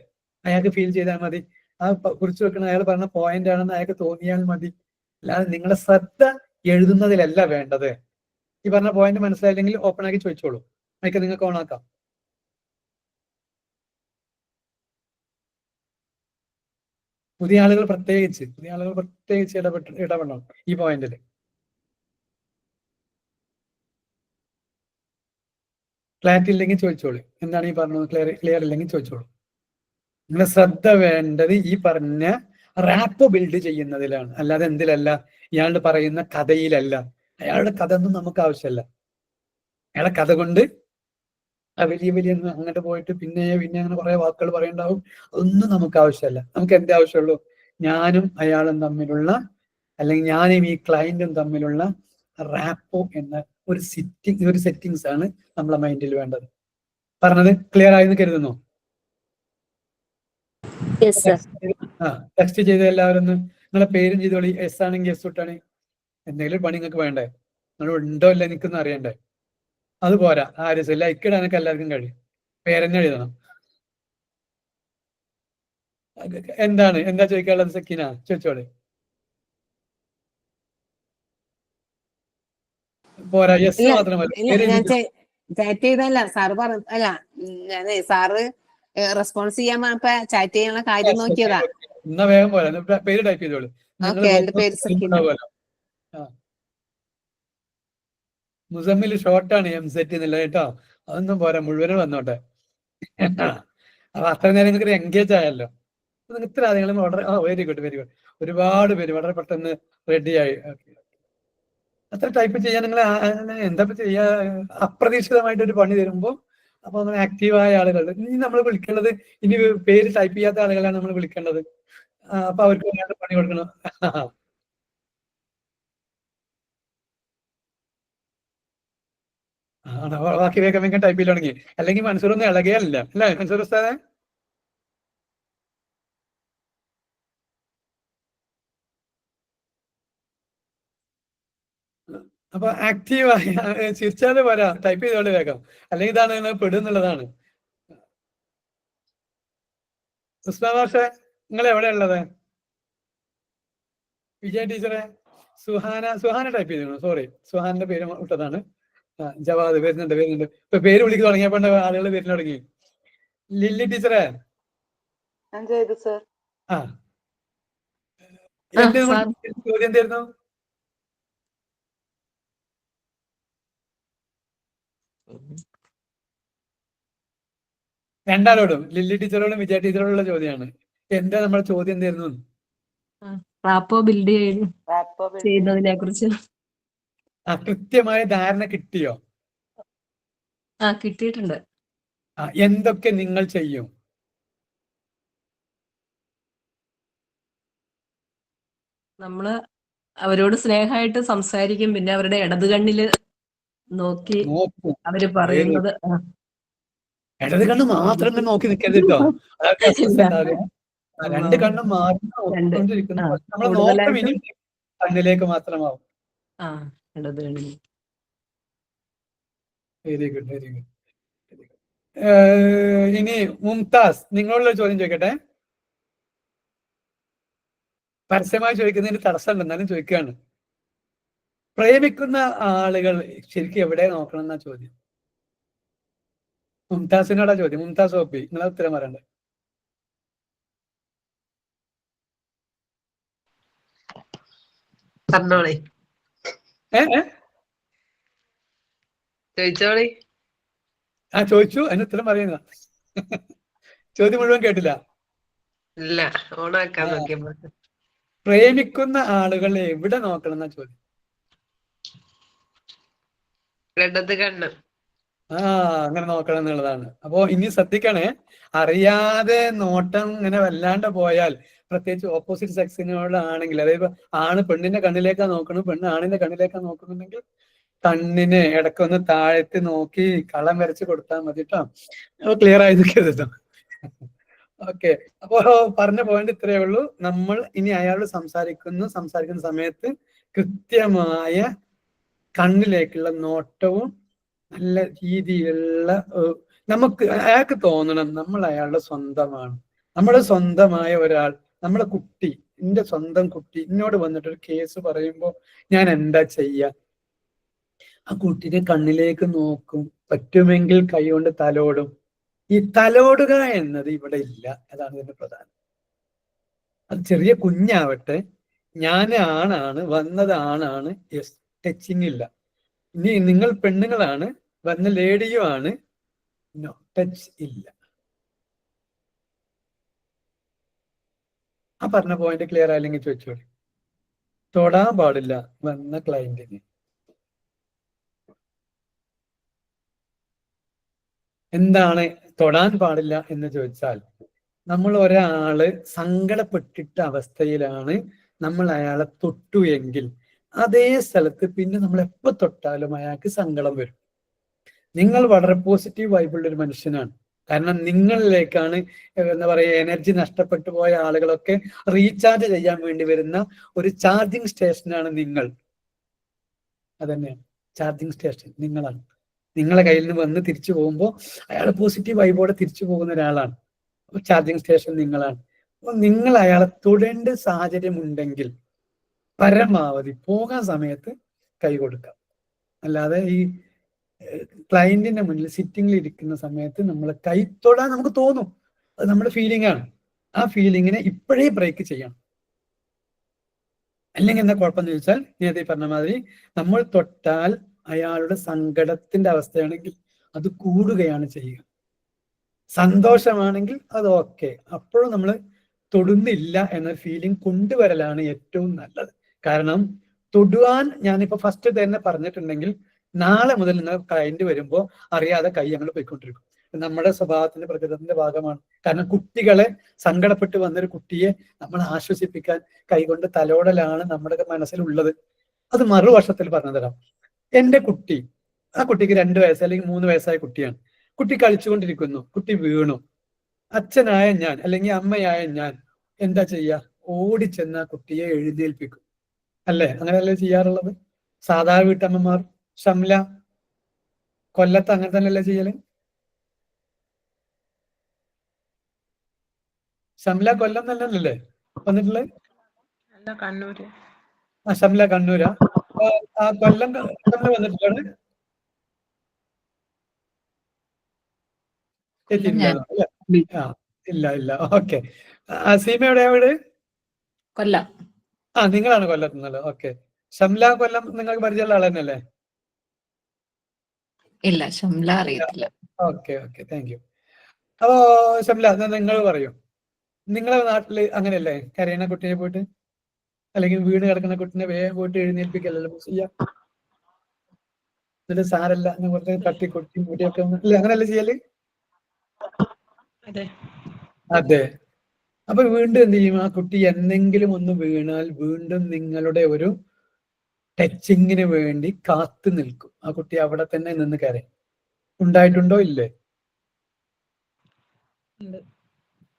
[SPEAKER 1] അയാൾക്ക് ഫീൽ ചെയ്താൽ മതി. ആ കുറിച്ചു വെക്കുന്ന അയാൾ പറഞ്ഞ പോയിന്റ് ആണെന്ന് അയാൾക്ക് തോന്നിയാൽ മതി. അല്ലാതെ നിങ്ങളെ ശ്രദ്ധ എഴുതുന്നതിലല്ല വേണ്ടത്. ഈ പറഞ്ഞ പോയിന്റ് മനസ്സിലായില്ലെങ്കിൽ ഓപ്പൺ ആക്കി ചോദിച്ചോളൂ, അതൊക്കെ നിങ്ങൾക്ക് ഓണാക്കാം. പുതിയ ആളുകൾ പ്രത്യേകിച്ച് ഇടപെടണം ഈ പോയിന്റിൽ. ക്ലാരിറ്റി ഇല്ലെങ്കിൽ ചോദിച്ചോളൂ, എന്താണ് ഈ പറഞ്ഞത് ക്ലിയർ ഇല്ലെങ്കിൽ ചോദിച്ചോളൂ. നിങ്ങളെ ശ്രദ്ധ വേണ്ടത് ഈ പറഞ്ഞ റാപ്പ് ബിൽഡ് ചെയ്യുന്നതിലാണ്, അല്ലാതെ എന്തിലല്ല, ഇയാളുടെ പറയുന്ന കഥയിലല്ല. അയാളുടെ കഥ ഒന്നും നമുക്ക് ആവശ്യമല്ല. അയാളെ കഥ കൊണ്ട് വലിയ വലിയ അങ്ങോട്ട് പോയിട്ട് പിന്നെ അങ്ങനെ കുറെ വാക്കുകൾ പറയണ്ടാവും. അതൊന്നും നമുക്ക് ആവശ്യമല്ല. നമുക്ക് എന്താ ആവശ്യമുള്ളൂ? ഞാനും അയാളും തമ്മിലുള്ള, അല്ലെങ്കിൽ ഞാനും ഈ ക്ലയന്റും തമ്മിലുള്ള റാപ്പോ എന്ന ഒരു സെറ്റിങ്സ് ആണ് നമ്മളെ മൈൻഡിൽ വേണ്ടത്. പറഞ്ഞത് ക്ലിയർ ആയെന്ന് കരുതുന്നു.
[SPEAKER 5] Yes sir.
[SPEAKER 1] ടെക്സ്റ്റ് ചെയ്ത എല്ലാവരും ഒന്ന് നിങ്ങളെ പേരും ചെയ്തോളി. എസ് ആണെങ്കിൽ എസ് ഇട്ടാണ്. എന്തെങ്കിലും പണി നിങ്ങൾക്ക് വേണ്ടേ? നിങ്ങൾ ഉണ്ടോ ഇല്ല എനിക്കൊന്നും അറിയണ്ടേ? അത് പോരാ. ലൈക്ക് ഇടാനൊക്കെ എല്ലാവർക്കും കഴിയും. പേരെന്നെ എഴുതണം. എന്താ ചോദിക്കാനുള്ളത് സക്കീന? ചോദിച്ചോളി. പോരാ, യെസ് മാത്രമല്ല.
[SPEAKER 4] ഞാൻ ചാറ്റ് ചെയ്തല്ല സാറ് പറഞ്ഞു. അല്ല, ഞാനേ സാറ് റെസ്പോൺസ് ചെയ്യാൻ പറഞ്ഞപ്പോ ചാറ്റ് ചെയ്യാനുള്ള കാര്യം നോക്കിയതാ.
[SPEAKER 1] എന്നാ വേഗം പോരാ. പേര് ടൈപ്പ് ചെയ്തോളൂ.
[SPEAKER 4] ഓക്കെ, എന്റെ പേര് സക്കീന.
[SPEAKER 1] മുസമ്മിൽ ഷോർട്ടാണ് MZ എന്നുള്ളത് കേട്ടോ. അതൊന്നും പോരാ, മുഴുവനും വന്നോട്ടെ. അപ്പൊ അത്ര നേരം നിങ്ങൾക്ക് എൻഗേജ് ആയല്ലോ. ഇത്ര ആദ്യങ്ങളും വളരെ വെരി ഗുഡ്. ഒരുപാട് പേര് വളരെ പെട്ടെന്ന് റെഡിയായി. അത്ര ടൈപ്പ് ചെയ്യാൻ നിങ്ങൾ എന്താ ചെയ്യാ? അപ്രതീക്ഷിതമായിട്ട് ഒരു പണി തരുമ്പോൾ അപ്പൊ അങ്ങനെ ആക്റ്റീവായ ആളുകൾ ഇനി നമ്മൾ വിളിക്കേണ്ടത്, ഇനി പേര് ടൈപ്പ് ചെയ്യാത്ത ആളുകളാണ് നമ്മൾ വിളിക്കേണ്ടത്. അപ്പൊ അവർക്ക് വേണ്ട പണി കൊടുക്കണം. ബാക്കി വേഗം ടൈപ്പ് ചെയ്ത് തുടങ്ങി. അല്ലെങ്കിൽ മൻസൂറൊന്നും ഇളകിയല്ല അല്ലേ മൻസൂർ ഉസ്താദെ? അപ്പൊ ആക്റ്റീവായി ചിരിച്ചാതെ പോരാ, ടൈപ്പ് ചെയ്തോളൂ വേഗം. അല്ലെങ്കിൽ ഇതാണ് നിങ്ങൾ പെടുന്നുള്ളതാണ്. ഉസ്മാൻ മാഷെ, നിങ്ങൾ എവിടെ ഉള്ളത്? വിജയ ടീച്ചറെ, സുഹാന ടൈപ്പ് ചെയ്തിരുന്നു. സോറി, സുഹാന്റെ പേര് വിട്ടതാണ്. ജവാദ് വരുന്നുണ്ട്. ഇപ്പൊ പേര് വിളിക്ക് തുടങ്ങിയപ്പോ ആളുകൾ വരുന്നു തുടങ്ങി. ലില്ലി ടീച്ചറെ
[SPEAKER 2] ഞാൻ ചെയ്തു സർ.
[SPEAKER 1] ചോദ്യം എന്തായിരുന്നു? രണ്ടാളോടും, ലില്ലി ടീച്ചറോടും വിജയ ടീച്ചറോടുള്ള ചോദ്യമാണ്. എന്താ നമ്മുടെ ചോദ്യം എന്തായിരുന്നു?
[SPEAKER 4] റാപ്പോ ബിൽഡ് ചെയ്യുന്നതിനെ കുറിച്ച്.
[SPEAKER 1] കൃത്യമായ ധാരണ കിട്ടിയോ?
[SPEAKER 4] കിട്ടിയിട്ടുണ്ട്.
[SPEAKER 1] എന്തൊക്കെ നിങ്ങൾ ചെയ്യും?
[SPEAKER 4] നമ്മള് അവരോട് സ്നേഹമായിട്ട് സംസാരിക്കും. പിന്നെ അവരുടെ ഇടത് കണ്ണില് നോക്കി അവര് പറയുന്നത്.
[SPEAKER 1] ഇടത് കണ്ണ് മാത്രം തന്നെ നോക്കി നിൽക്കരുത് കേട്ടോ. രണ്ട് കണ്ണും മാറി നോക്കിക്കൊണ്ടിരിക്കുന്നു. നമ്മളെ നോട്ടം ഇനി കണ്ണിലേക്ക് മാത്രമാവും.
[SPEAKER 4] ഇടത് കണ്ണിൽ.
[SPEAKER 1] Very good. ഇനി മുംതാസ്, നിങ്ങളുള്ള ചോദ്യം ചോദിക്കട്ടെ. പരസ്യമായി ചോദിക്കുന്നതിന് തടസ്സമുണ്ട്, എന്നാലും ചോദിക്കുകയാണ്. പ്രേമിക്കുന്ന ആളുകൾ ശരിക്കും എവിടെ നോക്കണം എന്നാ ചോദ്യം. മുംതാസിനോടാ ചോദ്യം. മുംതാസ് ഓപ്പി, നിങ്ങളെ ഉത്തരം പറയണ്ടേ? ചോദിച്ചു, അതിന് ഉത്തരം പറയുന്ന. ചോദ്യം മുഴുവൻ കേട്ടില്ല. പ്രേമിക്കുന്ന ആളുകൾ എവിടെ നോക്കണം എന്നാ ചോദ്യം. അങ്ങനെ നോക്കണം എന്നുള്ളതാണ്. അപ്പോ ഇനി ശ്രദ്ധിക്കണേ, അറിയാതെ നോട്ടം ഇങ്ങനെ വല്ലാണ്ട് പോയാൽ, പ്രത്യേകിച്ച് ഓപ്പോസിറ്റ് സെക്സിനോടാണെങ്കിൽ, അതായത് ആണ് പെണ്ണിന്റെ കണ്ണിലേക്കാ നോക്കണം, പെണ്ണ് ആണിന്റെ കണ്ണിലേക്കാ നോക്കുന്നുണ്ടെങ്കിൽ കണ്ണിന് ഇടയ്ക്കൊന്ന് താഴത്ത് നോക്കി കളം വരച്ച് കൊടുത്താൽ മതി കേട്ടോ. ക്ലിയർ ആയി നിൽക്കരുത്. ഓക്കെ, അപ്പോ പറഞ്ഞ പോയിന്റ് ഇത്രയേ ഉള്ളൂ. നമ്മൾ ഇനി അയാളോട് സംസാരിക്കുന്ന സമയത്ത് കൃത്യമായ കണ്ണിലേക്കുള്ള നോട്ടവും നല്ല രീതിയിലുള്ള, നമുക്ക് അയാൾക്ക് തോന്നണം നമ്മൾ അയാളുടെ സ്വന്തമാണ്. നമ്മുടെ സ്വന്തമായ ഒരാൾ, നമ്മളെ കുട്ടി, എന്റെ സ്വന്തം കുട്ടി എന്നോട് വന്നിട്ടൊരു കേസ് പറയുമ്പോൾ ഞാൻ എന്താ ചെയ്യുക? ആ കുട്ടിയുടെ കണ്ണിലേക്ക് നോക്കും, പറ്റുമെങ്കിൽ കൈകൊണ്ട് തലോടും. ഈ തലോടുക എന്നത് ഇവിടെ ഇല്ല. അതാണ് ഇതിന്റെ പ്രധാനം. അത് ചെറിയ കുഞ്ഞാവട്ടെ, ഞാൻ ആണാണ്, വന്നത് ആണാണ്, യെസ്, ടച്ചിങ് ഇല്ല. ഇനി നിങ്ങൾ പെണ്ണുങ്ങളാണ്, വന്ന ലേഡിയും ആണ്, നോ, ടച്ച് ഇല്ല. ആ പറഞ്ഞ പോയിന്റ് ക്ലിയർ ആയില്ലെങ്കിൽ ചോദിച്ചോളൂ. തൊടാൻ പാടില്ല വന്ന ക്ലയന്റിന്. എന്താണ് തൊടാൻ പാടില്ല എന്ന് ചോദിച്ചാൽ, നമ്മൾ ഒരാള് സങ്കടപ്പെട്ടിട്ട അവസ്ഥയിലാണ് നമ്മൾ അയാളെ തൊട്ടു എങ്കിൽ അതേ സ്ഥലത്ത് പിന്നെ നമ്മൾ എപ്പോ തൊട്ടാലും അയാൾക്ക് സങ്കടം വരും. നിങ്ങൾ വളരെ പോസിറ്റീവ് വൈബുള്ള ഒരു മനുഷ്യനാണ്. കാരണം നിങ്ങളിലേക്കാണ് എന്താ പറയുക, എനർജി നഷ്ടപ്പെട്ടു പോയ ആളുകളൊക്കെ റീചാർജ് ചെയ്യാൻ വേണ്ടി വരുന്ന ഒരു ചാർജിങ് സ്റ്റേഷനാണ് നിങ്ങൾ. അതന്നെയാണ് ചാർജിങ് സ്റ്റേഷൻ, നിങ്ങളാണ്. നിങ്ങളെ കയ്യിൽ നിന്ന് വന്ന് തിരിച്ചു പോകുമ്പോൾ അയാൾ പോസിറ്റീവ് വൈബോടെ തിരിച്ചു പോകുന്ന ഒരാളാണ്. അപ്പൊ ചാർജിങ് സ്റ്റേഷൻ നിങ്ങളാണ്. അപ്പൊ നിങ്ങൾ അയാളെ തൊടേണ്ട സാഹചര്യം ഉണ്ടെങ്കിൽ പരമാവധി പോകാൻ സമയത്ത് കൈ കൊടുക്കാം. അല്ലാതെ ഈ ക്ലയന്റിന്റെ മുന്നിൽ സിറ്റിംഗിൽ ഇരിക്കുന്ന സമയത്ത് നമ്മൾ കൈ തൊടാൻ നമുക്ക് തോന്നും, അത് നമ്മുടെ ഫീലിംഗ് ആണ്. ആ ഫീലിങ്ങിനെ ഇപ്പോഴേ ബ്രേക്ക് ചെയ്യണം. അല്ലെങ്കിൽ എന്താ കുഴപ്പമെന്ന് ചോദിച്ചാൽ, നേരത്തെ പറഞ്ഞ മാതിരി നമ്മൾ തൊട്ടാൽ അയാളുടെ സങ്കടത്തിന്റെ അവസ്ഥയാണെങ്കിൽ അത് കൂടുകയാണ് ചെയ്യുക. സന്തോഷമാണെങ്കിൽ അത് ഓക്കെ, അപ്പോഴും നമ്മൾ തൊടുന്നില്ല എന്ന ഫീലിംഗ് കൊണ്ടുവരലാണ് ഏറ്റവും നല്ലത്. കാരണം തൊടുവാൻ ഞാനിപ്പോ ഫസ്റ്റ് തന്നെ പറഞ്ഞിട്ടുണ്ടെങ്കിൽ നാളെ മുതൽ നിങ്ങൾ ക്ലയന്റ് വരുമ്പോൾ അറിയാതെ കൈ ഞങ്ങൾ പോയിക്കൊണ്ടിരിക്കും. നമ്മുടെ സ്വഭാവത്തിന്റെ പ്രകൃതത്തിന്റെ ഭാഗമാണ്. കാരണം കുട്ടികളെ സങ്കടപ്പെട്ട് വന്നൊരു കുട്ടിയെ നമ്മൾ ആശ്വസിപ്പിക്കാൻ കൈകൊണ്ട് തലോടലാണ് നമ്മുടെ മനസ്സിലുള്ളത്. അത് മറുവശത്തിൽ പറഞ്ഞു തരാം. എന്റെ കുട്ടി, ആ കുട്ടിക്ക് 2 വയസ്സ് അല്ലെങ്കിൽ 3 വയസ്സായ കുട്ടിയാണ്. കുട്ടി കളിച്ചുകൊണ്ടിരിക്കുന്നു, കുട്ടി വീണു. അച്ഛനായ ഞാൻ അല്ലെങ്കിൽ അമ്മയായ ഞാൻ എന്താ ചെയ്യുക? ഓടിച്ചെന്ന് ആ കുട്ടിയെ എഴുന്നേൽപ്പിക്കും. അല്ലേ? അങ്ങനെയല്ലേ ചെയ്യാറുള്ളത് സാധാരണ വീട്ടമ്മമാർ? ഷംല, കൊല്ലത്ത് അങ്ങനെ തന്നെയല്ലേ ചെയ്യല്? ഷംല കൊല്ലം തന്നെയല്ലേ വന്നിട്ടുള്ളത്?
[SPEAKER 6] കണ്ണൂര്.
[SPEAKER 1] ആ ഷംല കണ്ണൂരാ? ആ കൊല്ലം ഷംല വന്നിട്ടുള്ളത്? എത്തിയിട്ടില്ല അല്ലേ? ആ ഇല്ല ഇല്ല. ഓക്കെ. സീമ എവിടെയാ വീട്?
[SPEAKER 3] കൊല്ലം.
[SPEAKER 1] ആ നിങ്ങളാണ് കൊല്ലത്തുനിന്നല്ലോ. ഓക്കെ. ഷംല കൊല്ലം നിങ്ങൾക്ക് പരിചയമുള്ള ആൾ തന്നെയല്ലേ?
[SPEAKER 3] ഇല്ല, ഷംല അറിയത്തില്ല.
[SPEAKER 1] Okay okay, thank you. അപ്പോ ഷംല, നിങ്ങൾ പറയൂ, നിങ്ങളെ നാട്ടില് അങ്ങനെയല്ലേ കരയണ കുട്ടിയെ പോയിട്ട് അല്ലെങ്കിൽ വീണ് കിടക്കുന്ന കുട്ടിനെ വേഗം പോയിട്ട് എഴുന്നേൽപ്പിക്കല്ലോ ചെയ്യാ? എന്നിട്ട് സാരല്ല എന്ന് പറഞ്ഞ് തട്ടി കൊട്ടി മുടിയൊക്കെ അല്ലേ, അങ്ങനെയല്ലേ ചെയ്യല്? അതെ. അപ്പൊ വീണ്ടും എന്ത് ചെയ്യും? ആ കുട്ടി എന്തെങ്കിലും ഒന്ന് വീണാൽ വീണ്ടും നിങ്ങളുടെ ഒരു ടച്ചിങ്ങിന് വേണ്ടി കാത്തു നിൽക്കും. ആ കുട്ടി അവിടെ തന്നെ നിന്ന് കരയും. ഉണ്ടായിട്ടുണ്ടോ? ഇല്ലേ?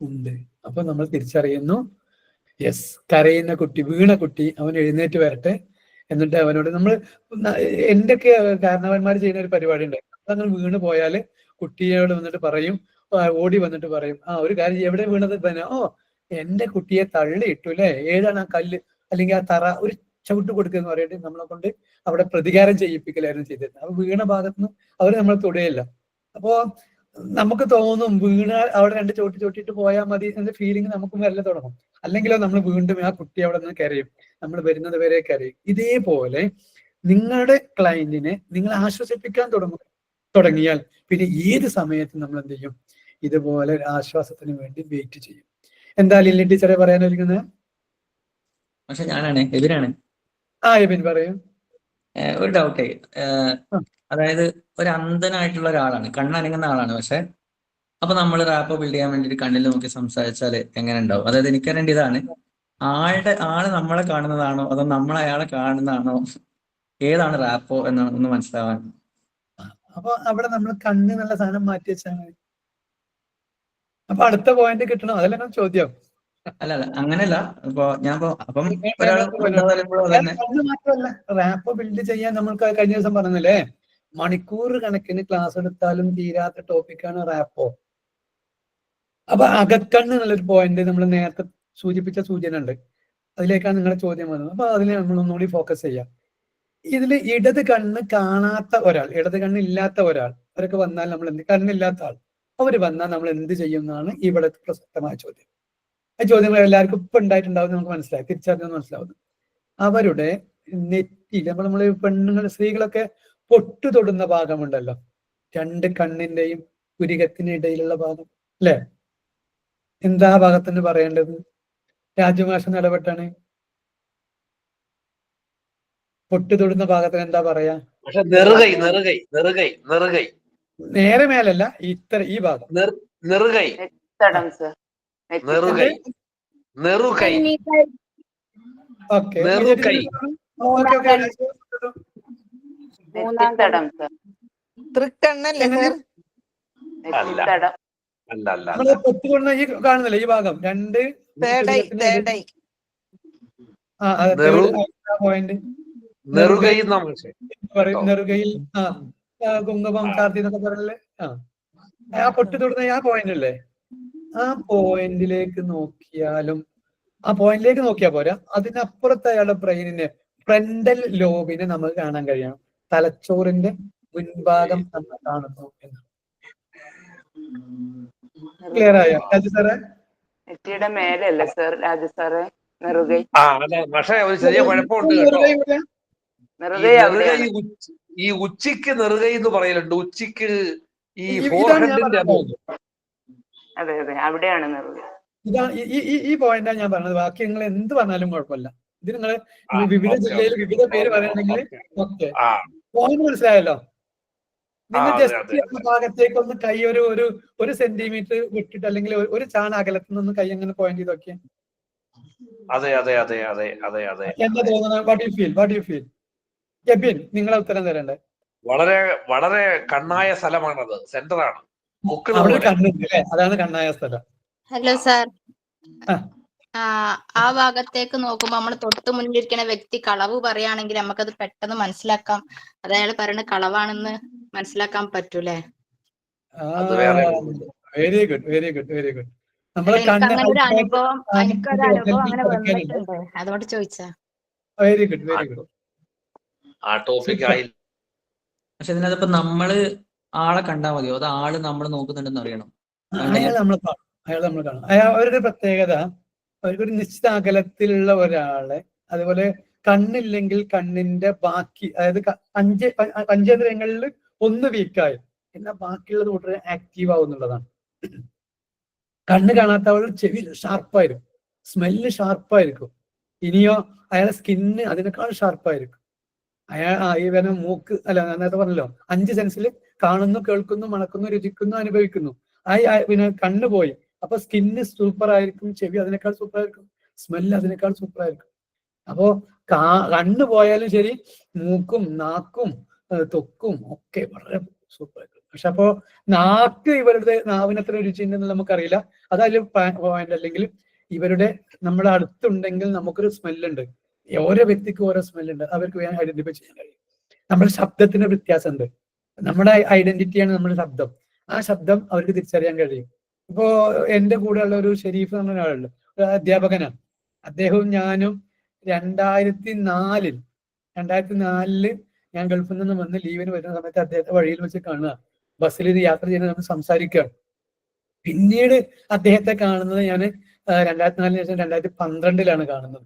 [SPEAKER 1] ഉണ്ട്. അപ്പൊ നമ്മൾ തിരിച്ചറിയുന്നു, യെസ്, കരയുന്ന കുട്ടി, വീണ കുട്ടി, അവൻ എഴുന്നേറ്റ് വരട്ടെ. എന്നിട്ട് അവനോട് നമ്മൾ എന്തൊക്കെ കാരണവന്മാർ ചെയ്യുന്ന ഒരു പരിപാടി ഉണ്ട്. അങ്ങനെ വീണ് പോയാല് കുട്ടിയോട് വന്നിട്ട് പറയും, ഓടി വന്നിട്ട് പറയും, ആ ഒരു കാര്യം, എവിടെ വീണത്? ഓ എന്റെ കുട്ടിയെ തള്ളിയിട്ടു അല്ലെ, ഏതാണ് ആ കല്ല് അല്ലെങ്കിൽ ആ തറ, ഒരു ചവിട്ട് കൊടുക്കുക എന്ന് പറഞ്ഞിട്ട് നമ്മളെ കൊണ്ട് അവിടെ പ്രതികാരം ചെയ്യിപ്പിക്കലായിരുന്നു ചെയ്തിരുന്നത്. അപ്പൊ വീണ ഭാഗത്തുനിന്ന് അവർ നമ്മൾ തൊടുകയില്ല. അപ്പോ നമുക്ക് തോന്നും വീണാൽ അവിടെ 2 ചോട്ടി ചോട്ടിട്ട് പോയാൽ മതി എന്ന ഫീലിംഗ് നമുക്കും വരല തുടങ്ങും. അല്ലെങ്കിലോ നമ്മൾ വീണ്ടും ആ കുട്ടി അവിടെ നിന്ന് കരയും, നമ്മൾ വരുന്നത് വരെ കരയും. ഇതേപോലെ നിങ്ങളുടെ ക്ലയന്റിനെ നിങ്ങൾ ആശ്വസിപ്പിക്കാൻ തുടങ്ങിയാൽ പിന്നെ ഏത് സമയത്തും നമ്മൾ എന്ത് ചെയ്യും? ഇതുപോലെ ഒരു ആശ്വാസത്തിന് വേണ്ടി വെയിറ്റ് ചെയ്യും. എന്താ ലില്ലി ടീച്ചറെ പറയാനൊരുങ്ങുന്നത്?
[SPEAKER 8] പക്ഷെ ഞാനാണ് എതിരാണ്.
[SPEAKER 1] ആ എബിൻ പറയൂ.
[SPEAKER 8] ഒരു ഡൗട്ടേ, അതായത് ഒരു അന്ധനായിട്ടുള്ള ഒരാളാണ്, കണ്ണനങ്ങുന്ന ആളാണ്. പക്ഷെ അപ്പൊ നമ്മൾ റാപ്പ് ബിൽഡ് ചെയ്യാൻ വേണ്ടിട്ട് കണ്ണിൽ നോക്കി സംസാരിച്ചാൽ എങ്ങനെ ഉണ്ടാവും? അതായത് എനിക്കറിയേണ്ടതാണ്, ആള് നമ്മളെ കാണുന്നതാണോ അതോ നമ്മൾ അയാളെ കാണുന്നതാണോ, ഏതാണ് റാപ്പോ എന്നാണ് ഒന്ന് മനസ്സിലാവാൻ.
[SPEAKER 1] അപ്പൊ അവിടെ നമ്മൾ കണ്ണ് എന്നുള്ള സാധനം മാറ്റി വെച്ചാൽ മതി. അപ്പൊ അടുത്ത പോയിന്റ് കിട്ടണം, അതല്ല ചോദ്യം.
[SPEAKER 8] അല്ല അങ്ങനെയല്ല. ഇപ്പൊ അപ്പം ഒരാൾ തന്നെ
[SPEAKER 1] കണ്ണ് മാത്രമല്ല, റാപ്പ് ബിൽഡ് ചെയ്യാൻ നമ്മൾക്ക് കഴിഞ്ഞ ദിവസം പറഞ്ഞല്ലേ, മണിക്കൂർ കണക്കിന് ക്ലാസ് എടുത്താലും തീരാത്ത ടോപ്പിക്കാണ് റാപ്പോ. അപ്പൊ അകക്കണ്ണ് എന്നുള്ളൊരു പോയിന്റ് നമ്മൾ നേരത്തെ സൂചിപ്പിച്ച സൂചന ഉണ്ട്, അതിലേക്കാണ് നിങ്ങളുടെ ചോദ്യം വന്നത്. അപ്പൊ അതിൽ നമ്മൾ ഒന്നുകൂടി ഫോക്കസ് ചെയ്യാം. ഇതിൽ ഇടത് കണ്ണ് കാണാത്ത ഒരാൾ, ഇടത് കണ്ണ് ഇല്ലാത്ത ഒരാൾ, അവരൊക്കെ വന്നാൽ നമ്മൾ കണ്ണില്ലാത്ത ആൾ, അവർ വന്നാൽ നമ്മൾ എന്ത് ചെയ്യും എന്നാണ് ഇവിടെ പ്രസക്തമായ ചോദ്യം. ആ ചോദ്യങ്ങൾ എല്ലാവർക്കും ഇപ്പൊ ഉണ്ടായിട്ടുണ്ടാവും, നമുക്ക് മനസ്സിലായി, തിരിച്ചറിഞ്ഞെന്ന് മനസ്സിലാവുന്നു. അവരുടെ നെറ്റിയിൽ നമ്മൾ പെണ്ണുങ്ങൾ, സ്ത്രീകളൊക്കെ പൊട്ടു തൊടുന്ന ഭാഗമുണ്ടല്ലോ, 2 കണ്ണിന്റെയും പുരികത്തിനിടയിലുള്ള ഭാഗം അല്ലെ? എന്താ ഭാഗത്തിന് പറയേണ്ടത്? രാജുമാഷൻ ഇടപെട്ടാണ്. പൊട്ടു തൊടുന്ന ഭാഗത്തിന് എന്താ പറയാ?
[SPEAKER 9] പക്ഷെ നെറുകൈ.
[SPEAKER 1] നേരെ മേലല്ല, ഈ ഭാഗം.
[SPEAKER 9] നെറുകൈ.
[SPEAKER 2] തടം സർ.
[SPEAKER 9] നെറുകൈ. നെറുകൈ.
[SPEAKER 1] ഓക്കെ.
[SPEAKER 9] നെറുകൈ.
[SPEAKER 2] നെറ്റിത്തടം സർ.
[SPEAKER 4] തൃക്കണ്ണല്ലേ സർ?
[SPEAKER 2] നെറ്റിത്തടം.
[SPEAKER 9] അല്ല അല്ല
[SPEAKER 1] നമ്മള് പൊട്ടുകൊണ്ട ഈ കാണുന്നില്ല ഈ ഭാഗം, രണ്ട് പോയിന്റ്
[SPEAKER 9] നെറുകൈ
[SPEAKER 1] നെറുകയിൽ കുങ്കുമം ചാർത്തി എന്നൊക്കെ പറഞ്ഞല്ലേ. ആ പൊട്ടി തൊടുന്ന ആ പോയിന്റ് അല്ലേ, ആ പോയിന്റിലേക്ക് നോക്കിയാലും ആ പോയിന്റിലേക്ക് നോക്കിയാൽ പോരാ, അതിനപ്പുറത്ത് അയാളുടെ ബ്രെയിനിന് ഫ്രണ്ടൽ ലോബിനെ നമുക്ക് കാണാൻ കഴിയണം. തലച്ചോറിന്റെ മുൻഭാഗം നമ്മൾ കാണുന്നു എന്ന്. ക്ലിയർ ആയോ രാജു സാറേ?
[SPEAKER 2] നെറ്റിയുടെ മേലല്ലേ സർ രാജു സാറേ നെറുകൈ?
[SPEAKER 9] പക്ഷേ ഒരു ചെറിയ കുഴപ്പമുണ്ട് കേട്ടോ.
[SPEAKER 2] നെറുകൈ അവിടെയാണ്.
[SPEAKER 9] ഈ ഉച്ചിക്ക് നെറുകൈ എന്ന് പറയലുണ്ട്. ഉച്ചിക്ക് ഈ ഫോർഹെഡിന്റെ
[SPEAKER 2] അതെ അതെ അവിടെയാണ് നെറുകൈ.
[SPEAKER 1] ഇതാ ഈ പോയിന്റാണ് ഞാൻ പറഞ്ഞത്. ബാക്കി നിങ്ങൾ എന്ത് പറഞ്ഞാലും കുഴപ്പമില്ല. ഇത് നിങ്ങൾ വിവിധ ജില്ലയിൽ വിവിധ പേര് പറയുകയാണെങ്കിൽ ഓക്കെ, പോയിന്റ് മനസ്സിലായല്ലോ. നിങ്ങൾ ജസ്റ്റ് ആ ഭാഗത്തേക്ക് ഒന്ന് കൈ ഒരു സെന്റിമീറ്റർ വിട്ടിട്ട് അല്ലെങ്കിൽ ഒരു ചാണ അകലത്തിൽ നിന്ന് കൈ അങ്ങനെ പോയിന്റ് ചെയ്ത് നോക്കിയാൽ എന്താ തോന്നുന്നത്? What you feel? എബിൻ, നിങ്ങളെ ഉത്തരം തരണ്ടേ?
[SPEAKER 9] വളരെ വളരെ കണ്ണായ സ്ഥലമാണത്. സെന്ററാണ്.
[SPEAKER 1] അവിടെ കണ്ണുണ്ട് അല്ലേ? അതാണ് കണ്ണായ സ്ഥലം.
[SPEAKER 10] ഹലോ സാർ, ആ ഭാഗത്തേക്ക് നോക്കുമ്പോ നമ്മൾ തൊട്ട് മുന്നിലിരിക്കുന്ന വ്യക്തി കളവ് പറയുകയാണെങ്കിൽ നമുക്കത് പെട്ടെന്ന് മനസ്സിലാക്കാം. അത് അയാൾ പറയുന്നത് കളവാണെന്ന് മനസ്സിലാക്കാൻ പറ്റൂലേ?
[SPEAKER 1] Very good, very good, very good.
[SPEAKER 10] എനിക്കൊരു അനുഭവം അങ്ങനെ വന്നിട്ടുണ്ട്, അതുകൊണ്ട് ചോദിച്ചാ.
[SPEAKER 1] Very good, very good.
[SPEAKER 8] പക്ഷെ ഇതിനകത്തിപ്പോ നമ്മള് ആളെ കണ്ടാൽ മതിയോ, അത് ആള് നമ്മൾ നോക്കുന്നുണ്ടെന്ന് അറിയണം?
[SPEAKER 1] അയാൾ നമ്മൾ കാണും. അവരുടെ പ്രത്യേകത, അവർക്കൊരു നിശ്ചിത അകലത്തിലുള്ള ഒരാളെ, അതുപോലെ കണ്ണില്ലെങ്കിൽ കണ്ണിന്റെ ബാക്കി, അതായത് പഞ്ചേന്ദ്രിയങ്ങളിൽ ഒന്ന് വീക്കായി എന്നാൽ ബാക്കിയുള്ളത് വളരെ ആക്റ്റീവ് ആവുന്നുള്ളതാണ്. കണ്ണ് കാണാത്തവൾ ചെവി ഷാർപ്പായിരിക്കും, സ്മെല്ല് ഷാർപ്പായിരിക്കും. ഇനിയോ അയാളെ സ്കിന്ന് അതിനേക്കാൾ ഷാർപ്പായിരിക്കും. ഇവനെ മൂക്ക് നേരത്തെ പറഞ്ഞല്ലോ, 5 സെൻസിൽ കാണുന്നു, കേൾക്കുന്നു, മണക്കുന്നു, രുചിക്കുന്നു, അനുഭവിക്കുന്നു. പിന്നെ കണ്ണ് പോയി, അപ്പൊ സ്കിന്ന് സൂപ്പർ ആയിരിക്കും, ചെവി അതിനേക്കാൾ സൂപ്പർ ആയിരിക്കും, സ്മെല്ല് അതിനേക്കാൾ സൂപ്പർ ആയിരിക്കും. അപ്പോ കണ്ണ് പോയാലും ശരി, മൂക്കും നാക്കും ത്വക്കും ഒക്കെ വളരെ സൂപ്പർ ആയിരിക്കും. പക്ഷെ അപ്പോ നാക്ക് ഇവരുടെ നാവിനത്ര രുചിയുണ്ടെന്ന് നമുക്കറിയില്ല. അതതിൽ പോയിന്റ്. അല്ലെങ്കിൽ ഇവരുടെ നമ്മുടെ അടുത്തുണ്ടെങ്കിൽ നമുക്കൊരു സ്മെല്ലുണ്ട്. ഓരോ വ്യക്തിക്കും ഓരോ സ്മെല്ലുണ്ട്, അവർക്ക് വേഗം ഐഡന്റിഫൈ ചെയ്യാൻ കഴിയും. നമ്മുടെ ശബ്ദത്തിന് വ്യത്യാസമുണ്ട്. നമ്മുടെ ഐഡന്റിറ്റിയാണ് നമ്മുടെ ശബ്ദം. ആ ശബ്ദം അവർക്ക് തിരിച്ചറിയാൻ കഴിയും. ഇപ്പോ എന്റെ കൂടെയുള്ള ഒരു ഷെരീഫ് എന്ന് പറഞ്ഞ ഒരാളുണ്ട്, ഒരു അധ്യാപകനാണ്. അദ്ദേഹവും ഞാനും 2004 ഞാൻ ഗൾഫിൽ നിന്ന് വന്ന് ലീവിന് വരുന്ന സമയത്ത് അദ്ദേഹത്തെ വഴിയിൽ വെച്ച് കാണുക, ബസ്സിൽ ഇത് യാത്ര ചെയ്യുന്നത് നമ്മൾ സംസാരിക്കുകയാണ്. പിന്നീട് അദ്ദേഹത്തെ കാണുന്നത് ഞാൻ 2004 ശേഷം 2012 കാണുന്നത്.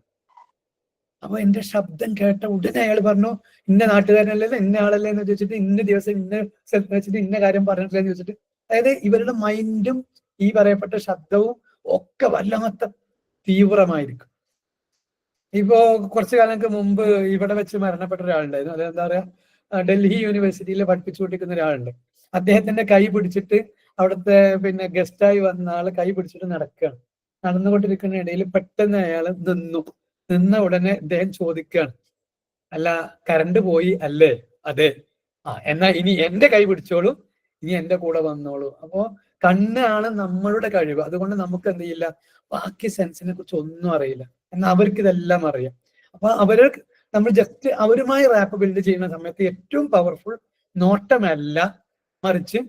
[SPEAKER 1] അപ്പൊ എന്റെ ശബ്ദം കേട്ട ഉടനെ അയാൾ പറഞ്ഞു, ഇന്ന നാട്ടുകാരനല്ലേ, ഇന്ന ആളല്ലേ എന്ന് ചോദിച്ചിട്ട്, ഇന്ന ദിവസം ഇന്ന സ്ഥലത്ത് വെച്ചിട്ട് ഇന്ന കാര്യം പറഞ്ഞിട്ടില്ല എന്ന് ചോദിച്ചിട്ട്. അതായത് ഇവരുടെ മൈൻഡും ഈ പറയപ്പെട്ട ശബ്ദവും ഒക്കെ വല്ലാത്ത തീവ്രമായിരിക്കും. ഇപ്പോ കുറച്ചു കാലങ്ങൾക്ക് മുമ്പ് ഇവിടെ വെച്ച് മരണപ്പെട്ട ഒരാളുണ്ടായിരുന്നു. അതെന്താ പറയാ, ഡൽഹി യൂണിവേഴ്സിറ്റിയിൽ പഠിപ്പിച്ചുകൊണ്ടിരിക്കുന്ന ഒരാളുണ്ട്. അദ്ദേഹത്തിന്റെ കൈ പിടിച്ചിട്ട് അവിടുത്തെ പിന്നെ ഗസ്റ്റായി വന്ന ആള് കൈ പിടിച്ചിട്ട് നടക്കുകയാണ്. നടന്നുകൊണ്ടിരിക്കുന്ന ഇടയിൽ പെട്ടെന്ന് അയാൾ നിന്ന ഉടനെ അദ്ദേഹം ചോദിക്കുകയാണ്, അല്ല കറണ്ട് പോയി അല്ലേ? അതെ. എന്നാ ഇനി എന്റെ കൈ പിടിച്ചോളൂ, ഇനി എന്റെ കൂടെ വന്നോളൂ. അപ്പോ കണ്ണാണ് നമ്മളുടെ കഴിവ്. അതുകൊണ്ട് നമുക്ക് എന്ത് ചെയ്യില്ല, ബാക്കി സെൻസിനെ കുറിച്ച് ഒന്നും അറിയില്ല. എന്നാൽ അവർക്ക് ഇതെല്ലാം അറിയാം. അപ്പൊ നമ്മൾ ജസ്റ്റ് അവരുമായി റാപ്പ് ബിൽഡ് ചെയ്യുന്ന സമയത്ത് ഏറ്റവും പവർഫുൾ നോട്ടമല്ല, മറിച്ച്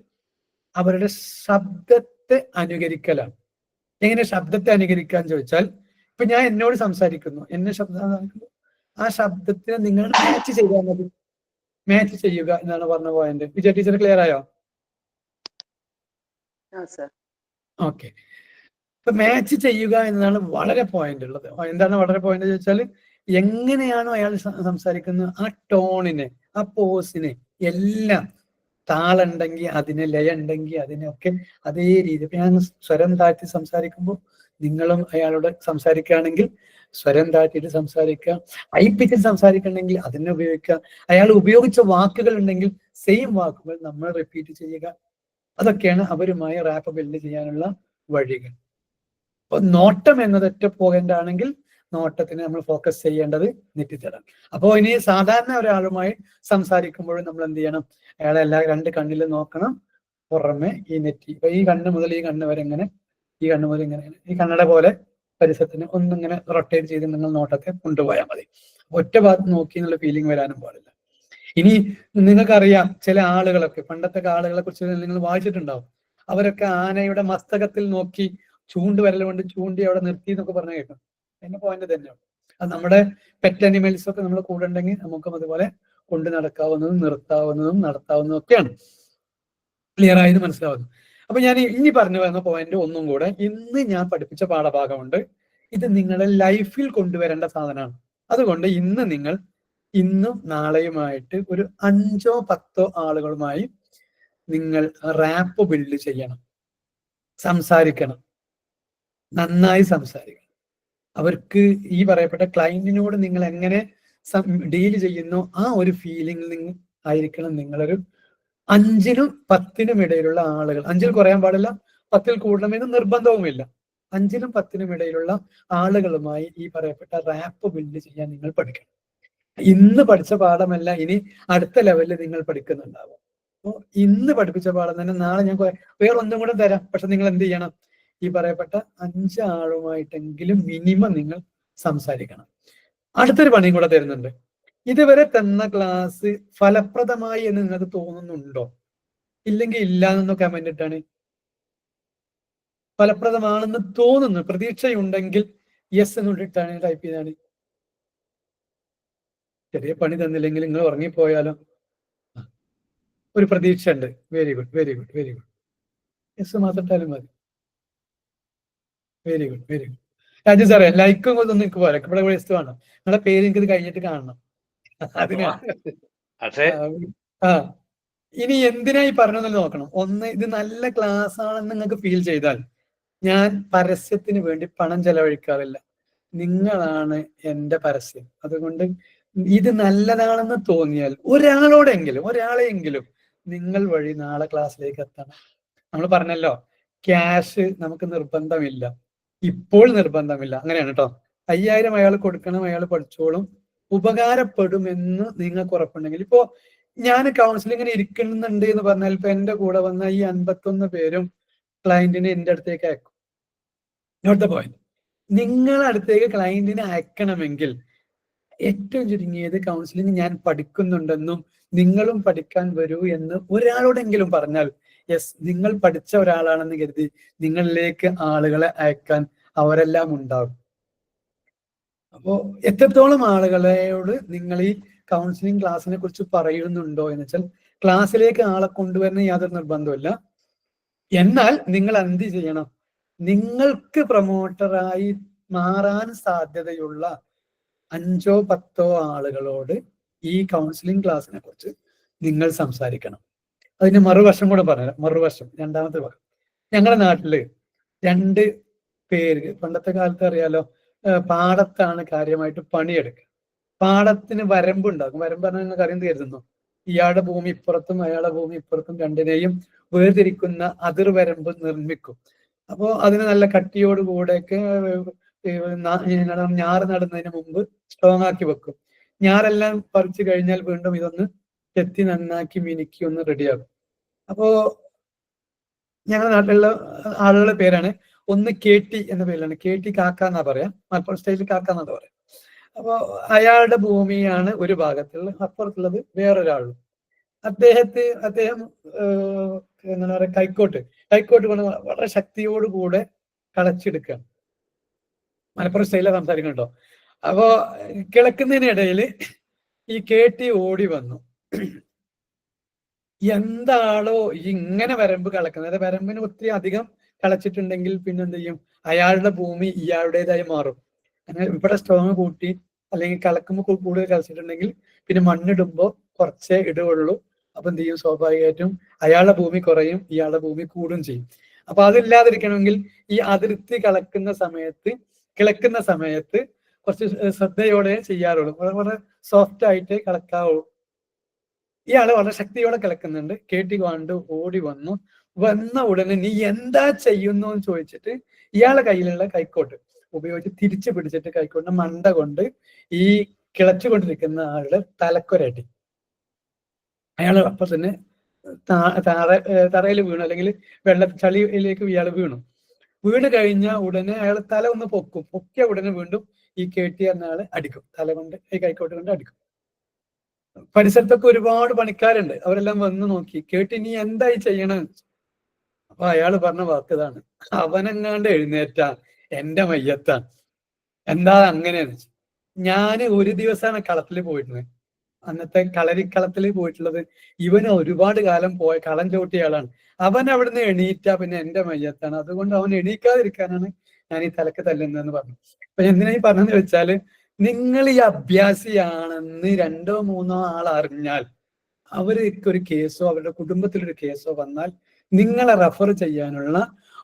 [SPEAKER 1] അവരുടെ ശബ്ദത്തെ അനുകരിക്കലാണ്. എങ്ങനെ ശബ്ദത്തെ അനുകരിക്കാൻ ചോദിച്ചാൽ, ഇപ്പൊ ഞാൻ എന്നോട് സംസാരിക്കുന്നു, എന്നെ ശബ്ദം, ആ ശബ്ദത്തിന് നിങ്ങൾ മാച്ച് ചെയ്താൽ മതി. മാച്ച് ചെയ്യുക എന്നാണ് പറഞ്ഞ പോയിന്റ്. വിജയ ടീച്ചർ ക്ലിയർ ആയോ? ഓക്കെ. ഇപ്പൊ മാച്ച് ചെയ്യുക എന്നതാണ് വളരെ പോയിന്റ് ഉള്ളത്. എന്താണ് വളരെ പോയിന്റ് ചോദിച്ചാൽ, എങ്ങനെയാണോ അയാൾ സംസാരിക്കുന്നത് ആ ടോണിനെ, ആ പോസിനെ എല്ലാം, താളുണ്ടെങ്കിൽ അതിന്, ലയ ഉണ്ടെങ്കിൽ അതിനൊക്കെ അതേ രീതി. ഇപ്പൊ ഞാൻ സ്വരം താഴ്ത്തി സംസാരിക്കുമ്പോൾ നിങ്ങളും അയാളോട് സംസാരിക്കുകയാണെങ്കിൽ സ്വരം താഴ്ത്തിയിട്ട് സംസാരിക്കുക, ഹൈ പിച്ചിൽ സംസാരിക്കണമെങ്കിൽ അതിനെ ഉപയോഗിക്കുക, അയാൾ ഉപയോഗിച്ച വാക്കുകൾ ഉണ്ടെങ്കിൽ സെയിം വാക്കുകൾ നമ്മൾ റിപ്പീറ്റ് ചെയ്യുക. അതൊക്കെയാണ് അവരുമായി റാപ്പ് ബിൽഡ് ചെയ്യാനുള്ള വഴികൾ. അപ്പൊ നോട്ടം എന്നതൊറ്റ പോയിന്റ് ആണെങ്കിൽ നോട്ടത്തിന് നമ്മൾ ഫോക്കസ് ചെയ്യേണ്ടത് നെറ്റിത്തടം. അപ്പോൾ ഇനി സാധാരണ ഒരാളുമായി സംസാരിക്കുമ്പോഴും നമ്മൾ എന്ത് ചെയ്യണം? അയാളെ രണ്ട് കണ്ണിലും നോക്കണം, പുറമെ ഈ നെറ്റി. ഇപ്പൊ ഈ കണ്ണ് മുതൽ ഈ കണ്ണ് വരെ ഇങ്ങനെ, ഈ കണ്ണ് മുതൽ ഇങ്ങനെ, ഈ കണ്ണട പോലെ പരിസരത്തിന് ഒന്നിങ്ങനെ റൊട്ടേറ്റ് ചെയ്ത് നിങ്ങൾ നോട്ടത്തെ കൊണ്ടുപോയാൽ മതി. ഒറ്റ ഭാഗത്ത് നോക്കി എന്നുള്ള ഫീലിംഗ് വരാനും പാടില്ല. ഇനി നിങ്ങൾക്കറിയാം ചില ആളുകളൊക്കെ, പണ്ടത്തെ ആളുകളെ കുറിച്ച് നിങ്ങൾ വായിച്ചിട്ടുണ്ടാവും, അവരൊക്കെ ആനയുടെ മസ്തകത്തിൽ നോക്കി ചൂണ്ടുവരൽ കൊണ്ട് ചൂണ്ടി അവിടെ നിർത്തി എന്നൊക്കെ പറഞ്ഞു കേൾക്കും. അതിന്റെ പോയിന്റ് തന്നെയാണ്. അത് നമ്മുടെ പെറ്റ് അനിമൽസ് ഒക്കെ നമ്മൾ കൂടെ ഉണ്ടെങ്കിൽ നമുക്കും അതുപോലെ കൊണ്ട് നടക്കാവുന്നതും നിർത്താവുന്നതും നടത്താവുന്നതും ഒക്കെയാണ്. ക്ലിയർ ആയത് മനസ്സിലാവുന്നു. അപ്പൊ ഞാൻ ഇനി പറഞ്ഞു വരുന്ന പോയിന്റ് ഒന്നും കൂടെ, ഇന്ന് ഞാൻ പഠിപ്പിച്ച പാഠഭാഗമുണ്ട്. ഇത് നിങ്ങളുടെ ലൈഫിൽ കൊണ്ടുവരേണ്ട സാധനമാണ്. അതുകൊണ്ട് ഇന്നും നാളെയുമായിട്ട് ഒരു 5 or 10 ആളുകളുമായി നിങ്ങൾ റാപ്പ് ബിൽഡ് ചെയ്യണം, സംസാരിക്കണം, നന്നായി സംസാരിക്കണം. അവർക്ക് ഈ പറയപ്പെട്ട ക്ലയന്റിനോട് നിങ്ങൾ എങ്ങനെ ഡീൽ ചെയ്യുന്നു ആ ഒരു ഫീലിംഗ് ആയിരിക്കണം നിങ്ങളൊരു 5നും 10നും ഇടയിലുള്ള ആളുകൾ. 5ൽ കുറയാൻ പാടില്ല, 10ൽ കൂടണമെന്ന് നിർബന്ധവുമില്ല. 5നും 10നും ഇടയിലുള്ള ആളുകളുമായി ഈ പറയപ്പെട്ട റാപ്പ് ബിൽഡ് ചെയ്യാൻ നിങ്ങൾ പഠിക്കണം. ഇന്ന് പഠിച്ച പാഠമല്ല ഇനി അടുത്ത ലെവലിൽ നിങ്ങൾ പഠിക്കുന്നുണ്ടാവും. അപ്പോൾ ഇന്ന് പഠിപ്പിച്ച പാഠം തന്നെ നാളെ ഞാൻ വേറെ ഒന്നും കൂടെ തരാം. പക്ഷെ നിങ്ങൾ എന്ത് ചെയ്യണം? ഈ പറയപ്പെട്ട 5 ആളുമായിട്ടെങ്കിലും മിനിമം നിങ്ങൾ സംസാരിക്കണം. അടുത്തൊരു പണിയും കൂടെ തരുന്നുണ്ട്. ഇതുവരെ തന്ന ക്ലാസ് ഫലപ്രദമായി എന്ന് നിങ്ങൾക്ക് തോന്നുന്നുണ്ടോ? ഇല്ലെങ്കിൽ ഇല്ല എന്നൊന്ന് കമന്റ് ഇട്ടാണ്. ഫലപ്രദമാണെന്ന് തോന്നുന്നു, പ്രതീക്ഷയുണ്ടെങ്കിൽ യെസ് എന്നിട്ടാണ് ടൈപ്പ് ചെയ്താണ്. ചെറിയ പണി തന്നില്ലെങ്കിൽ നിങ്ങൾ ഉറങ്ങിപ്പോയാലോ? ഒരു പ്രതീക്ഷ ഉണ്ട്. Very good, very good, very good. Yes മാത്രം ഇട്ടാലും മതി. Very good, very good. Raju സാറേ ലൈക്കും ഒന്നും നിങ്ങൾക്ക് പോലെ ഇവിടെ വേസ്റ്റ് വേണം. നിങ്ങളുടെ പേര് എനിക്ക് ഇത് കഴിഞ്ഞിട്ട് കാണണം. ഇനി എന്തിനായി പറഞ്ഞതെന്ന് നോക്കണം. ഒന്ന്, ഇത് നല്ല ക്ലാസ് ആണെന്ന് നിങ്ങൾക്ക് ഫീൽ ചെയ്താൽ, ഞാൻ പരസ്യത്തിന് വേണ്ടി പണം ചെലവഴിക്കാറില്ല. നിങ്ങളാണ് എൻ്റെ പരസ്യം. അതുകൊണ്ട് ഇത് നല്ലതാണെന്ന് തോന്നിയാൽ ഒരാളെയെങ്കിലും നിങ്ങൾ വഴി നാളെ ക്ലാസ്സിലേക്ക് എത്തണം. നമ്മൾ പറഞ്ഞല്ലോ, ക്യാഷ് നമുക്ക് നിർബന്ധമില്ല, ഇപ്പോൾ നിർബന്ധമില്ല. അങ്ങനെയാണ് കേട്ടോ. 5000 അയാൾ കൊടുക്കണം, അയാൾ പഠിച്ചോളും, ഉപകാരപ്പെടുമെന്ന് നിങ്ങൾക്ക് ഉറപ്പുണ്ടെങ്കിൽ. ഇപ്പോ ഞാൻ കൗൺസിലിങ്ങിന് ഇരിക്കുന്നുണ്ട് എന്ന് പറഞ്ഞാൽ ഇപ്പൊ എന്റെ കൂടെ വന്ന ഈ 51 പേരും ക്ലയന്റിനെ എൻ്റെ അടുത്തേക്ക് അയക്കും. Note the point. നിങ്ങളുടെ അടുത്തേക്ക് ക്ലയന്റിനെ അയക്കണമെങ്കിൽ ഏറ്റവും ചുരുങ്ങിയത് കൗൺസിലിംഗ് ഞാൻ പഠിക്കുന്നുണ്ടെന്നും നിങ്ങളും പഠിക്കാൻ വരൂ എന്ന് ഒരാളോടെങ്കിലും പറഞ്ഞാൽ, യെസ്, നിങ്ങൾ പഠിച്ച ഒരാളാണെന്ന് കരുതി നിങ്ങളിലേക്ക് ആളുകളെ അയക്കാൻ അവരെല്ലാം ഉണ്ടാകും. അപ്പോ എത്രത്തോളം ആളുകളോട് നിങ്ങൾ ഈ കൗൺസിലിംഗ് ക്ലാസ്സിനെ കുറിച്ച് പറയുന്നുണ്ടോ എന്ന് വെച്ചാൽ, ക്ലാസ്സിലേക്ക് ആളെ കൊണ്ടുവരുന്ന യാതൊരു നിർബന്ധമില്ല. എന്നാൽ നിങ്ങൾ എന്ത് ചെയ്യണം? നിങ്ങൾക്ക് പ്രൊമോട്ടറായി മാറാൻ സാധ്യതയുള്ള 5 or 10 ആളുകളോട് ഈ കൗൺസിലിംഗ് ക്ലാസ്സിനെ കുറിച്ച് നിങ്ങൾ സംസാരിക്കണം. അതിന്റെ മറുവശം കൂടെ പറയാം. മറുവശം, രണ്ടാമത്തെ ഭാഗം. ഞങ്ങളുടെ നാട്ടില് 2 പേര്, പണ്ടത്തെ കാലത്ത് അറിയാലോ, പാടത്താണ് കാര്യമായിട്ട് പണിയെടുക്കുക. പാടത്തിന് വരമ്പുണ്ടാകും. വരമ്പ് പറഞ്ഞാൽ നിങ്ങൾക്ക് അറിയാൻ കരുതുന്നു, ഇയാളുടെ ഭൂമി ഇപ്പുറത്തും അയാളുടെ ഭൂമി ഇപ്പുറത്തും രണ്ടിനെയും വേർതിരിക്കുന്ന അതിർവരമ്പ് നിർമ്മിക്കും. അപ്പോ അതിന് നല്ല കട്ടിയോടുകൂടെയൊക്കെ ഞാറ് നടുന്നതിന് മുമ്പ് സ്ട്രോങ് ആക്കി വെക്കും. ഞാറെല്ലാം പറിച്ചു കഴിഞ്ഞാൽ വീണ്ടും ഇതൊന്ന് ചെത്തി നന്നാക്കി മിനുക്കി ഒന്ന് റെഡിയാകും. അപ്പോ ഞങ്ങളുടെ നാട്ടിലുള്ള ആളുകളുടെ പേരാണ്, ഒന്ന് KT എന്ന പേരിലാണ്. KT കാക്ക എന്നാ പറയാ, മലപ്പുറം സ്റ്റൈലിൽ കാക്ക എന്നാ പറയാം. അപ്പോ അയാളുടെ ഭൂമിയാണ് ഒരു ഭാഗത്തുള്ളത്, അപ്പുറത്തുള്ളത് വേറൊരാളും. അദ്ദേഹം എന്താ പറയാ, കൈക്കോട്ട് കൊണ്ട് വളരെ ശക്തിയോടുകൂടെ കളച്ചെടുക്കുകയാണ്. മലപ്പുറം സ്റ്റൈലിൽ സംസാരിക്കണം കേട്ടോ. അപ്പോ കിളക്കുന്നതിനിടയിൽ ഈ KT ഓടി വന്നു. എന്താണോ ഇങ്ങനെ വരമ്പ് കളക്കുന്നത്, വരമ്പിന് ഒത്തിരി അധികം കളച്ചിട്ടുണ്ടെങ്കിൽ പിന്നെ എന്ത് ചെയ്യും? അയാളുടെ ഭൂമി ഇയാളുടേതായി മാറും. അങ്ങനെ ഇവിടെ സ്ട്രോങ് കൂട്ടി അല്ലെങ്കിൽ കളക്കുമ്പോൾ കൂടുതൽ കളിച്ചിട്ടുണ്ടെങ്കിൽ പിന്നെ മണ്ണിടുമ്പോൾ കുറച്ചേ ഇടുകയുള്ളൂ. അപ്പൊ എന്ത് ചെയ്യും? സ്വാഭാവികമായിട്ടും അയാളുടെ ഭൂമി കുറയും, ഇയാളുടെ ഭൂമി കൂടും ചെയ്യും. അപ്പൊ അതില്ലാതിരിക്കണമെങ്കിൽ ഈ അതിർത്തി കിളക്കുന്ന സമയത്ത് കുറച്ച് ശ്രദ്ധയോടെ ചെയ്യാറുള്ളൂ, വളരെ സോഫ്റ്റ് ആയിട്ട് കിടക്കാവുള്ളൂ. ഇയാള് വളരെ ശക്തിയോടെ കിടക്കുന്നുണ്ട്. കേട്ടി കണ്ടു ഓടി വന്നു. വന്ന ഉടനെ നീ എന്താ ചെയ്യുന്നു എന്ന് ചോദിച്ചിട്ട് ഇയാളെ കയ്യിലുള്ള കൈക്കോട്ട് ഉപയോഗിച്ച് തിരിച്ചു പിടിച്ചിട്ട് കൈക്കോട്ടിന്റെ മണ്ട കൊണ്ട് ഈ കിളച്ചുകൊണ്ടിരിക്കുന്ന ആളുടെ തലക്കൊരട്ടി. അയാള് അപ്പൊ തന്നെ തറയിൽ വീണു, അല്ലെങ്കിൽ ചളിയിലേക്ക് ഇയാൾ വീണു. വീണ് കഴിഞ്ഞ ഉടനെ അയാൾ തല ഒന്ന് പൊക്കും. പൊക്കിയ ഉടനെ വീണ്ടും ഈ കേട്ടി എന്ന ആള് അടിക്കും, തല കൊണ്ട് ഈ കൈക്കോട്ട് കൊണ്ട് അടിക്കും. പരിസരത്തൊക്കെ ഒരുപാട് പണിക്കാരുണ്ട്, അവരെല്ലാം വന്ന് നോക്കി. കേട്ടി നീ എന്തായി ചെയ്യണം? അപ്പൊ അയാള് പറഞ്ഞ വാക്കതാണ്, അവനെങ്ങാണ്ട് എഴുന്നേറ്റാ എന്റെ മയ്യത്താണ്. എന്താ അങ്ങനെയാന്ന് വെച്ചു. ഞാന് ഒരു ദിവസമാണ് കളത്തിൽ പോയിരുന്നത്, അന്നത്തെ കളരിക്കളത്തിൽ പോയിട്ടുള്ളത്. ഇവന് ഒരുപാട് കാലം പോയ കളം ചവിട്ടിയ ആളാണ്. അവൻ അവിടുന്ന് എണീറ്റാ പിന്നെ എന്റെ മയ്യത്താണ്. അതുകൊണ്ട് അവൻ എണീക്കാതിരിക്കാനാണ് ഞാൻ ഈ തലക്ക് തല്ലുന്നതെന്ന് പറഞ്ഞു. അപ്പൊ എന്തിനാ ഈ പറഞ്ഞെന്ന് വെച്ചാല്, നിങ്ങൾ ഈ അഭ്യാസിയാണെന്ന് 2 or 3 ആൾ അറിഞ്ഞാൽ, അവർക്ക് ഒരു കേസോ അവരുടെ കുടുംബത്തിലൊരു കേസോ വന്നാൽ നിങ്ങളെ റെഫർ ചെയ്യാനുള്ള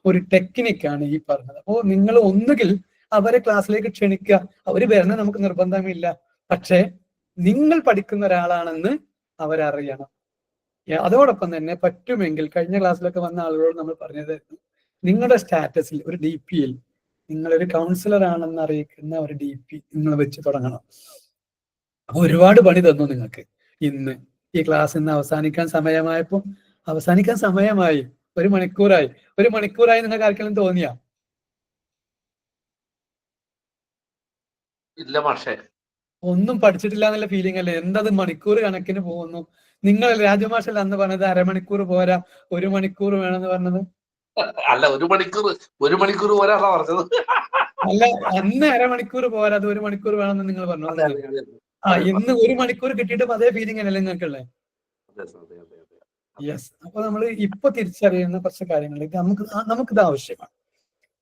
[SPEAKER 1] ഒരു ടെക്നിക്കാണ് ഈ പറഞ്ഞത്. അപ്പോ നിങ്ങൾ ഒന്നുകിൽ അവരെ ക്ലാസ്സിലേക്ക് ക്ഷണിക്കുക. അവര് വരണം, നമുക്ക് നിർബന്ധമില്ല, പക്ഷെ നിങ്ങൾ പഠിക്കുന്ന ഒരാളാണെന്ന് അവരറിയണം. അതോടൊപ്പം തന്നെ പറ്റുമെങ്കിൽ കഴിഞ്ഞ ക്ലാസ്സിലൊക്കെ വന്ന ആളുകളോട് നമ്മൾ പറഞ്ഞത്, നിങ്ങളുടെ സ്റ്റാറ്റസിൽ ഒരു DP-യിൽ നിങ്ങളൊരു കൗൺസിലർ ആണെന്ന് അറിയിക്കുന്ന ഒരു DP നിങ്ങൾ വെച്ച് തുടങ്ങണം. അപ്പൊ ഒരുപാട് പണി തന്നു നിങ്ങൾക്ക്. ഇന്ന് ഈ ക്ലാസ് ഇന്ന് അവസാനിക്കാൻ സമയമായി. 1 മണിക്കൂറായി. 1 മണിക്കൂറായി നിങ്ങൾക്ക് ആർക്കെങ്കിലും തോന്നിയാ?
[SPEAKER 9] ഇല്ല മാഷേ,
[SPEAKER 1] ഒന്നും പഠിച്ചിട്ടില്ല എന്നുള്ള ഫീലിംഗ് അല്ലേ? എന്തത് മണിക്കൂർ കണക്കിന് പോകുന്നു. നിങ്ങൾ രാജമാഷല്ല അന്ന് പറഞ്ഞത് അരമണിക്കൂർ പോരാ 1 മണിക്കൂർ വേണമെന്ന് പറഞ്ഞത്?
[SPEAKER 9] അല്ല, 1 മണിക്കൂർ പോരാന്നാ പറഞ്ഞത്.
[SPEAKER 1] അല്ല, അന്ന് അരമണിക്കൂർ പോരാ, അത് 1 മണിക്കൂർ വേണമെന്ന് നിങ്ങൾ പറഞ്ഞു. ഇന്ന് 1 മണിക്കൂർ കിട്ടിയിട്ട് അതേ ഫീലിംഗ് അല്ലേ നിങ്ങൾക്കുള്ളേ? യെസ്. അപ്പൊ നമ്മൾ ഇപ്പൊ തിരിച്ചറിയുന്ന കുറച്ച് കാര്യങ്ങളിലേക്ക് നമുക്കിത് ആവശ്യമാണ്.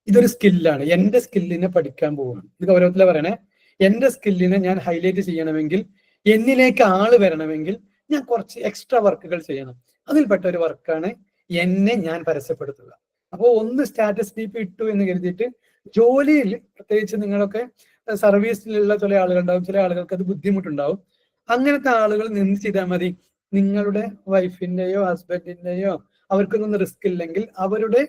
[SPEAKER 1] ഇതൊരു സ്കില്ലാണ്. എന്റെ സ്കില്ലിനെ പഠിക്കാൻ പോവുകയാണ്. ഇത് ഗൗരവത്തിലെ പറയണേ. എന്റെ സ്കില്ലിനെ ഞാൻ ഹൈലൈറ്റ് ചെയ്യണമെങ്കിൽ, എന്നിലേക്ക് ആള് വരണമെങ്കിൽ ഞാൻ കുറച്ച് എക്സ്ട്രാ വർക്കുകൾ ചെയ്യണം. അതിൽപ്പെട്ട ഒരു വർക്കാണ് എന്നെ ഞാൻ പരസ്യപ്പെടുത്തുക. അപ്പോൾ ഒന്ന് സ്റ്റാറ്റസ് DP ഇട്ടു എന്ന് കരുതിയിട്ട് ജോലിയിൽ, പ്രത്യേകിച്ച് നിങ്ങളൊക്കെ സർവീസിലുള്ള ചില ആളുകളുണ്ടാവും, ചില ആളുകൾക്ക് അത് ബുദ്ധിമുട്ടുണ്ടാവും. അങ്ങനത്തെ ആളുകൾ നിന്ന് ചെയ്താൽ മതി. നിങ്ങളുടെ വൈഫിന്റെയോ ഹസ്ബൻഡിന്റെയോ അവർക്കൊന്നും റിസ്ക് ഇല്ലെങ്കിൽ അവരുടെ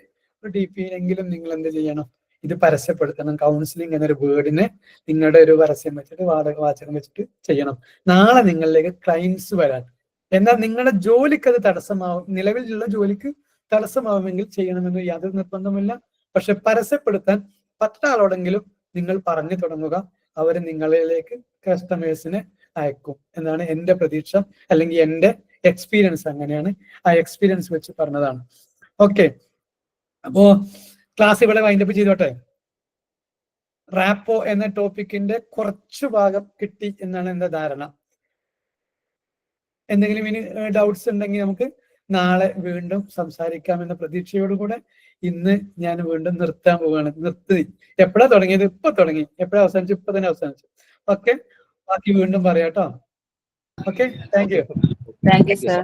[SPEAKER 1] DP-യിലെങ്കിലും നിങ്ങൾ എന്ത് ചെയ്യണം? ഇത് പരസ്യപ്പെടുത്തണം. കൗൺസിലിംഗ് എന്നൊരു വേർഡിനെ നിങ്ങളുടെ ഒരു പരസ്യം വെച്ചിട്ട്, വാചകം വെച്ചിട്ട് ചെയ്യണം. നാളെ നിങ്ങളിലേക്ക് ക്ലയൻസ് വരാൻ, എന്നാൽ നിങ്ങളുടെ ജോലിക്ക് അത് തടസ്സമാവും, നിലവിലുള്ള ജോലിക്ക് തടസ്സമാവുമെങ്കിൽ ചെയ്യണമെന്ന് യാതൊരു നിർബന്ധമില്ല. പക്ഷെ പരസ്യപ്പെടുത്താൻ പറ്റുന്ന ആളോടെങ്കിലും നിങ്ങൾ പറഞ്ഞു തുടങ്ങുക. അവർ നിങ്ങളിലേക്ക് കസ്റ്റമേഴ്സിനെ അയക്കും എന്നാണ് എന്റെ പ്രതീക്ഷ, അല്ലെങ്കിൽ എന്റെ എക്സ്പീരിയൻസ് അങ്ങനെയാണ്. ആ എക്സ്പീരിയൻസ് വെച്ച് പറഞ്ഞതാണ്. ഓക്കെ, അപ്പോ ക്ലാസ് ഇവിടെ വൈൻഡപ്പ് ചെയ്തോട്ടെ. റാപ്പോ എന്ന ടോപ്പിക്കിന്റെ കുറച്ചു ഭാഗം കിട്ടി എന്നാണ് എന്റെ ധാരണ. എന്തെങ്കിലും ഇനി ഡൗട്ട്സ് ഉണ്ടെങ്കിൽ നമുക്ക് നാളെ വീണ്ടും സംസാരിക്കാമെന്ന പ്രതീക്ഷയോടുകൂടെ ഇന്ന് ഞാൻ വീണ്ടും നിർത്താൻ പോവുകയാണ്. എപ്പോഴാ തുടങ്ങിയത്? ഇപ്പൊ തുടങ്ങി. എപ്പോഴാ അവസാനിച്ചു? ഇപ്പൊ തന്നെ അവസാനിച്ചു. ഓക്കെ, ബാക്കി വീണ്ടും പറയാട്ടോ. Okay, thank you.
[SPEAKER 4] Thank you sir.